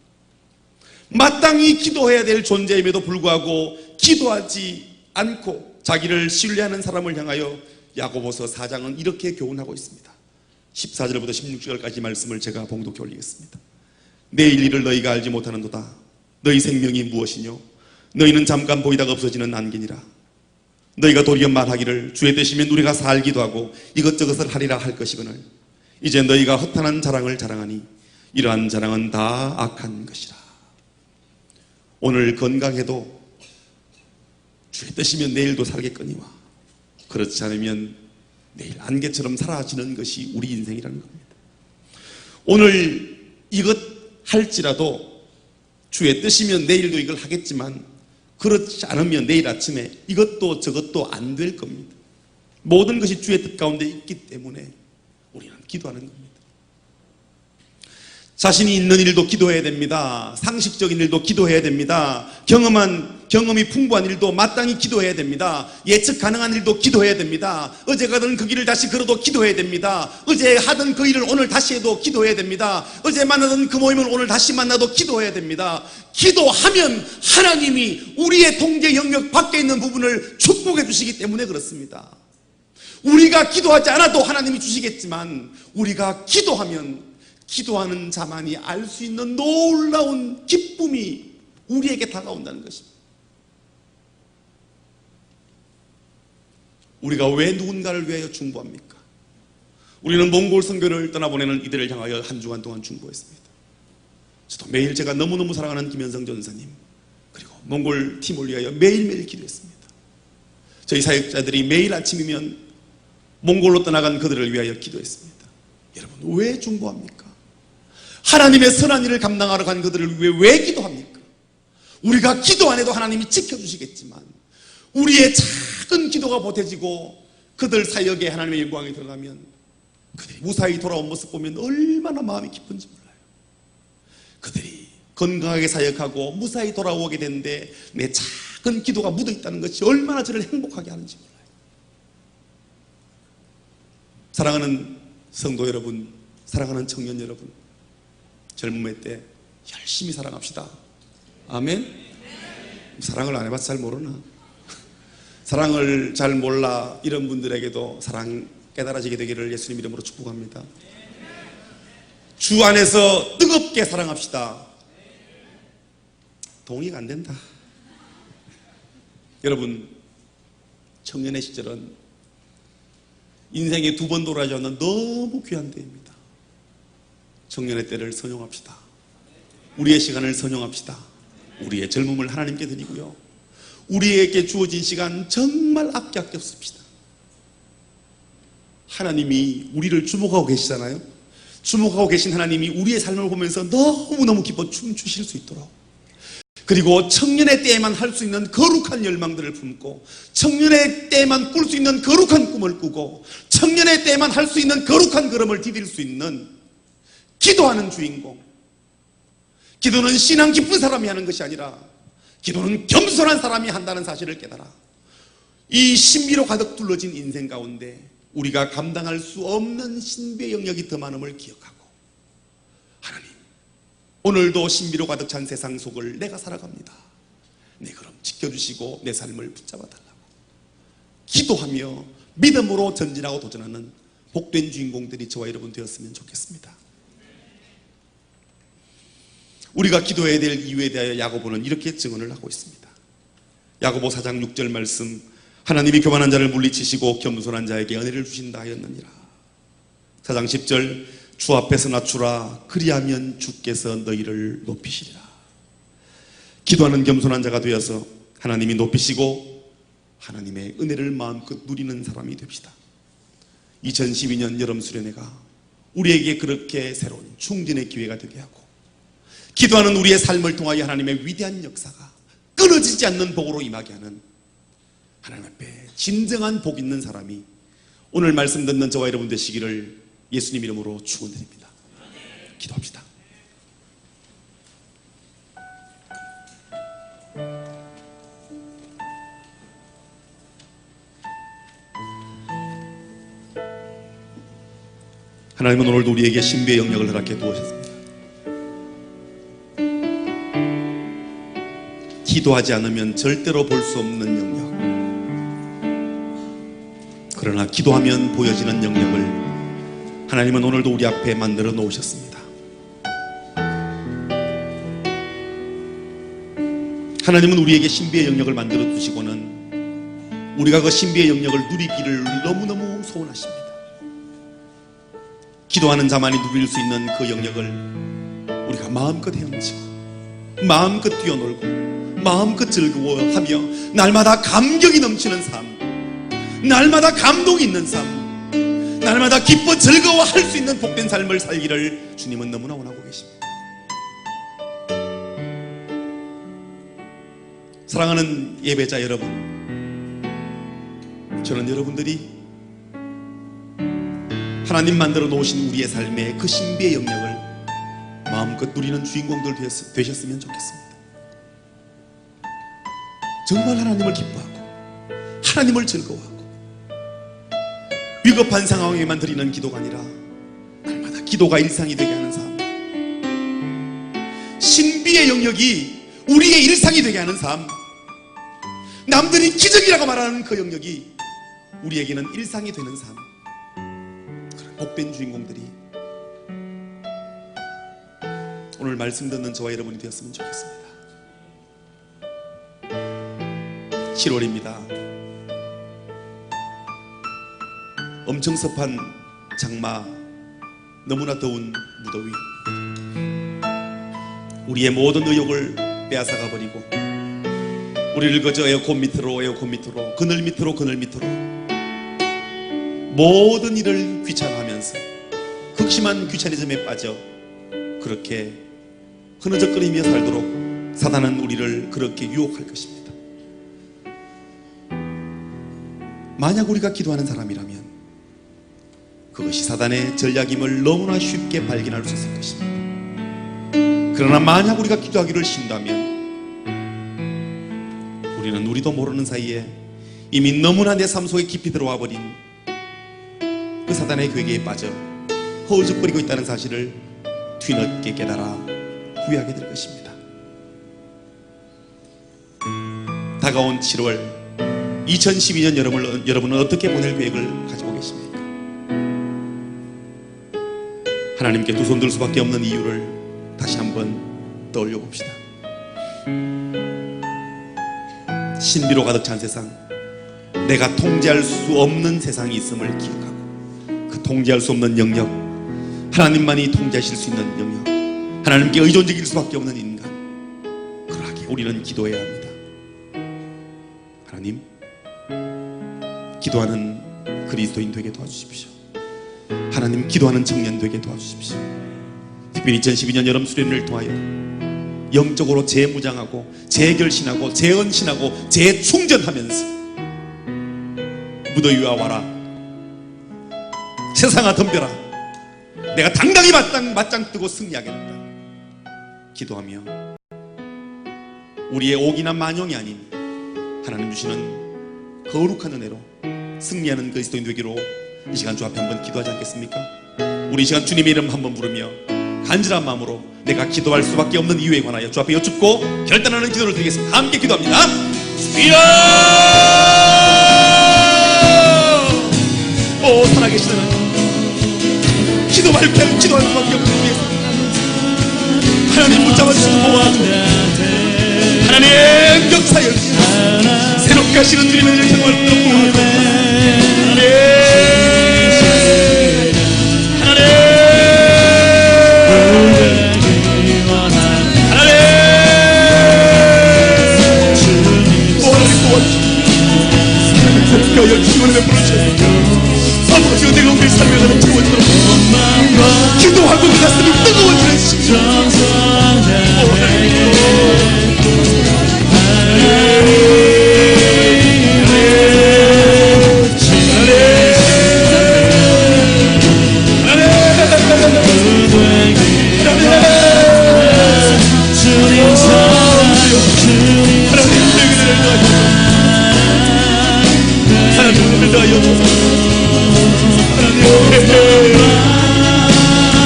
마땅히 기도해야 될 존재임에도 불구하고 기도하지 않고 자기를 신뢰하는 사람을 향하여 야고보서 4장은 이렇게 교훈하고 있습니다. 14절부터 16절까지 말씀을 제가 봉독해 올리겠습니다. 내일 일을 너희가 알지 못하는도다. 너희 생명이 무엇이뇨? 너희는 잠깐 보이다가 없어지는 안개니라. 너희가 도리어 말하기를 주의 뜻이면 우리가 살기도 하고 이것저것을 하리라 할 것이거늘 이제 너희가 허탄한 자랑을 자랑하니 이러한 자랑은 다 악한 것이라. 오늘 건강해도 주의 뜻이면 내일도 살겠거니와 그렇지 않으면 내일 안개처럼 사라지는 것이 우리 인생이라는 겁니다. 오늘 이것 할지라도 주의 뜻이면 내일도 이걸 하겠지만 그렇지 않으면 내일 아침에 이것도 저것도 안 될 겁니다. 모든 것이 주의 뜻 가운데 있기 때문에 우리는 기도하는 겁니다. 자신이 있는 일도 기도해야 됩니다. 상식적인 일도 기도해야 됩니다. 경험이 풍부한 일도 마땅히 기도해야 됩니다. 예측 가능한 일도 기도해야 됩니다. 어제 가던 그 길을 다시 걸어도 기도해야 됩니다. 어제 하던 그 일을 오늘 다시 해도 기도해야 됩니다. 어제 만나던 그 모임을 오늘 다시 만나도 기도해야 됩니다. 기도하면 하나님이 우리의 통제 영역 밖에 있는 부분을 축복해 주시기 때문에 그렇습니다. 우리가 기도하지 않아도 하나님이 주시겠지만 우리가 기도하면 기도하는 자만이 알 수 있는 놀라운 기쁨이 우리에게 다가온다는 것입니다. 우리가 왜 누군가를 위하여 중보합니까? 우리는 몽골 선교를 떠나보내는 이들을 향하여 한 주간 동안 중보했습니다. 저도 매일 제가 너무너무 사랑하는 김현성 전사님 그리고 몽골 팀을 위하여 매일매일 기도했습니다. 저희 사역자들이 매일 아침이면 몽골로 떠나간 그들을 위하여 기도했습니다. 여러분 왜 중보합니까? 하나님의 선한 일을 감당하러 간 그들을 위해 왜 기도합니까? 우리가 기도 안 해도 하나님이 지켜주시겠지만 우리의 작은 기도가 보태지고 그들 사역에 하나님의 영광이 들어가면 그들이 무사히 돌아온 모습 보면 얼마나 마음이 기쁜지 몰라요. 그들이 건강하게 사역하고 무사히 돌아오게 되는데 내 작은 기도가 묻어있다는 것이 얼마나 저를 행복하게 하는지 몰라요. 사랑하는 성도 여러분, 사랑하는 청년 여러분, 젊음의 때 열심히 사랑합시다. 아멘. 사랑을 안 해봐서 잘 모르나? 사랑을 잘 몰라 이런 분들에게도 사랑 깨달아지게 되기를 예수님 이름으로 축복합니다. 주 안에서 뜨겁게 사랑합시다. 동의가 안 된다. 여러분, 청년의 시절은 인생에 두 번 돌아가지 않는 너무 귀한 때입니다. 청년의 때를 선용합시다. 우리의 시간을 선용합시다. 우리의 젊음을 하나님께 드리고요, 우리에게 주어진 시간 정말 아껴 씁시다. 하나님이 우리를 주목하고 계시잖아요. 주목하고 계신 하나님이 우리의 삶을 보면서 너무너무 기뻐 춤추실 수 있도록, 그리고 청년의 때에만 할 수 있는 거룩한 열망들을 품고, 청년의 때에만 꿀 수 있는 거룩한 꿈을 꾸고, 청년의 때에만 할 수 있는 거룩한 걸음을 디딜 수 있는 기도하는 주인공. 기도는 신앙 깊은 사람이 하는 것이 아니라 기도는 겸손한 사람이 한다는 사실을 깨달아 이 신비로 가득 둘러진 인생 가운데 우리가 감당할 수 없는 신비의 영역이 더 많음을 기억하고, 하나님, 오늘도 신비로 가득 찬 세상 속을 내가 살아갑니다. 내 걸음 지켜주시고 내 삶을 붙잡아 달라고 기도하며 믿음으로 전진하고 도전하는 복된 주인공들이 저와 여러분 되었으면 좋겠습니다. 우리가 기도해야 될 이유에 대하여 야고보는 이렇게 증언을 하고 있습니다. 야고보 4장 6절 말씀, 하나님이 교만한 자를 물리치시고 겸손한 자에게 은혜를 주신다 하였느니라. 4장 10절, 주 앞에서 낮추라, 그리하면 주께서 너희를 높이시리라. 기도하는 겸손한 자가 되어서 하나님이 높이시고 하나님의 은혜를 마음껏 누리는 사람이 됩시다. 2012년 여름 수련회가 우리에게 그렇게 새로운 충전의 기회가 되게 하고, 기도하는 우리의 삶을 통하여 하나님의 위대한 역사가 끊어지지 않는 복으로 임하게 하는 하나님 앞에 진정한 복 있는 사람이 오늘 말씀 듣는 저와 여러분 되시기를 예수님 이름으로 축원드립니다. 기도합시다. 하나님은 오늘도 우리에게 신비의 영역을 허락해 두셨습니다. 기도하지 않으면 절대로 볼 수 없는 영역, 그러나 기도하면 보여지는 영역을 하나님은 오늘도 우리 앞에 만들어 놓으셨습니다. 하나님은 우리에게 신비의 영역을 만들어 두시고는 우리가 그 신비의 영역을 누리기를 너무너무 소원하십니다. 기도하는 자만이 누릴 수 있는 그 영역을 우리가 마음껏 헤엄치고 마음껏 뛰어놀고 마음껏 즐거워하며 날마다 감격이 넘치는 삶, 날마다 감동이 있는 삶, 날마다 기뻐 즐거워할 수 있는 복된 삶을 살기를 주님은 너무나 원하고 계십니다. 사랑하는 예배자 여러분, 저는 여러분들이 하나님 만들어 놓으신 우리의 삶의 그 신비의 영역을 마음껏 누리는 주인공들 되셨으면 좋겠습니다. 정말 하나님을 기뻐하고 하나님을 즐거워하고 위급한 상황에만 드리는 기도가 아니라 날마다 기도가 일상이 되게 하는 삶, 신비의 영역이 우리의 일상이 되게 하는 삶, 남들이 기적이라고 말하는 그 영역이 우리에게는 일상이 되는 삶, 그런 복된 주인공들이 오늘 말씀 듣는 저와 여러분이 되었으면 좋겠습니다. 7월입니다. 엄청 습한 장마, 너무나 더운 무더위, 우리의 모든 의욕을 빼앗아가 버리고 우리를 그저 에어컨 밑으로 그늘 밑으로 모든 일을 귀찮아하면서 극심한 귀차니즘에 빠져 그렇게 흐느적거리며 살도록 사단은 우리를 그렇게 유혹할 것입니다. 만약 우리가 기도하는 사람이라면 그것이 사단의 전략임을 너무나 쉽게 발견할 수 있을 것입니다. 그러나 만약 우리가 기도하기를 쉰다면 우리는 우리도 모르는 사이에 이미 너무나 내 삶 속에 깊이 들어와 버린 그 사단의 괴계에 빠져 허우적거리고 있다는 사실을 뒤늦게 깨달아 후회하게 될 것입니다. 다가온 7월 2012년 여러분은 어떻게 보낼 계획을 가지고 계십니까? 하나님께 두 손 들 수밖에 없는 이유를 다시 한번 떠올려 봅시다. 신비로 가득 찬 세상, 내가 통제할 수 없는 세상이 있음을 기억하고 그 통제할 수 없는 영역, 하나님만이 통제하실 수 있는 영역, 하나님께 의존적일 수밖에 없는 인간, 그러하게 우리는 기도해야 합니다. 하나님, 기도하는 그리스도인 되게 도와주십시오. 하나님, 기도하는 청년 되게 도와주십시오. 특별히 2012년 여름 수련회를 통하여 영적으로 재무장하고 재결신하고 재언신하고 재충전하면서 무더위와 와라, 세상아 덤벼라, 내가 당당히 맞짱 뜨고 승리하겠다 기도하며 우리의 옥이나 만용이 아닌 하나님 주시는 거룩한 은혜로 승리하는 그리스도인 되기로 이 시간 주 앞에 한번 기도하지 않겠습니까? 우리 이 시간 주님의 이름 한번 부르며 간절한 마음으로 내가 기도할 수밖에 없는 이유에 관하여 주 앞에 여쭙고 결단하는 기도를 드리겠습니다. 함께 기도합니다. 주여! 오 살아계신 하나님, 기도할 수밖에 없는 우리의 하나님 붙잡아주시고 보호하시고 하나님 역사여 새롭게 하시는 주님의 영광을 보호하시고 주님을 베풀어주셔서 아버지가 내가 우리 삶에 가는 채워지도록 기도하고 그 가슴이 뜨거워지는 심령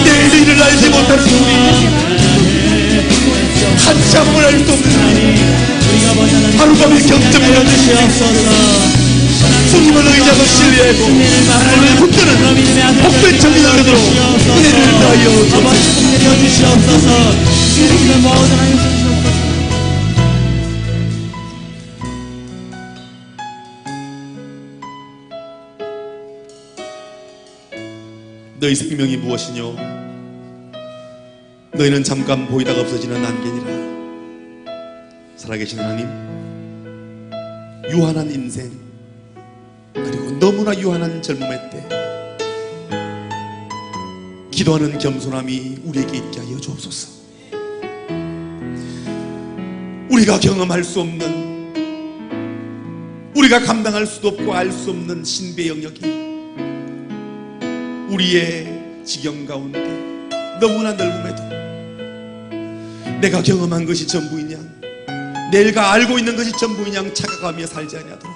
내일을 알지 못하는 우리, 한참을 알 수 없는 우리, 하루밤에 경점을 하시옵소서. 주님을 의지하고 신뢰하고 오늘 붙드는 복된 정리가 되도록 은혜를 다하여 주시옵소서. 주님의 모든 하나님 너희 생명이 무엇이뇨? 너희는 잠깐 보이다가 없어지는 안개니라. 살아계신 하나님, 유한한 인생 그리고 너무나 유한한 젊음의 때 기도하는 겸손함이 우리에게 있게 하여 주옵소서. 우리가 경험할 수 없는, 우리가 감당할 수도 없고 알 수 없는 신비의 영역이 우리의 지경 가운데 너무나 넓음에도 내가 경험한 것이 전부인 양, 내가 알고 있는 것이 전부인 양 착각하며 살지 아니하도록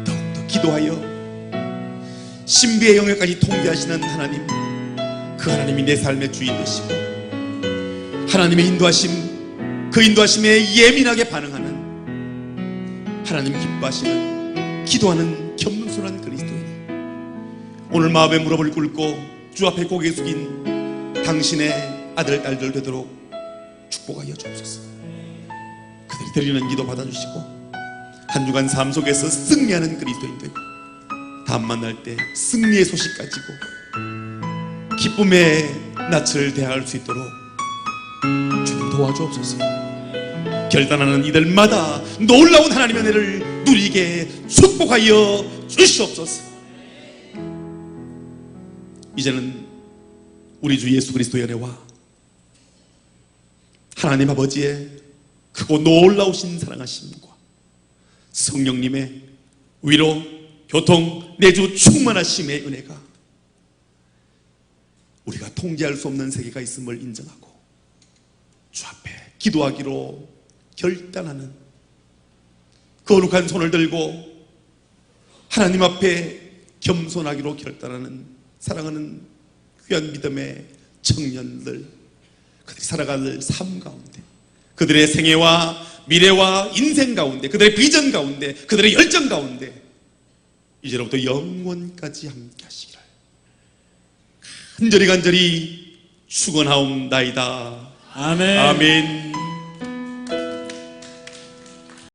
더욱더 기도하여 신비의 영역까지 통제하시는 하나님, 그 하나님이 내 삶의 주인 되시고 하나님의 인도하심, 그 인도하심에 예민하게 반응하는 하나님 기뻐하시는 기도하는 겸손한 그리스도인, 오늘 마음에 무릎을 꿇고 주 앞에 고개 숙인 당신의 아들, 딸들 되도록 축복하여 주옵소서. 그들이 드리는 기도 받아주시고 한 주간 삶 속에서 승리하는 그리스도인 되고 다음 만날 때 승리의 소식 가지고 기쁨의 낯을 대할 수 있도록 주님 도와주옵소서. 결단하는 이들마다 놀라운 하나님의 은혜를 누리게 축복하여 주시옵소서. 이제는 우리 주 예수 그리스도의 은혜와 하나님 아버지의 크고 놀라우신 사랑하심과 성령님의 위로, 교통, 내주 충만하심의 은혜가 우리가 통제할 수 없는 세계가 있음을 인정하고 주 앞에 기도하기로 결단하는 거룩한 손을 들고 하나님 앞에 겸손하기로 결단하는 사랑하는 귀한 믿음의 청년들, 그들이 살아갈 삶 가운데, 그들의 생애와 미래와 인생 가운데, 그들의 비전 가운데, 그들의 열정 가운데 이제로부터 영원까지 함께 하시기를 간절히 축원하옵나이다. 아멘. 아멘.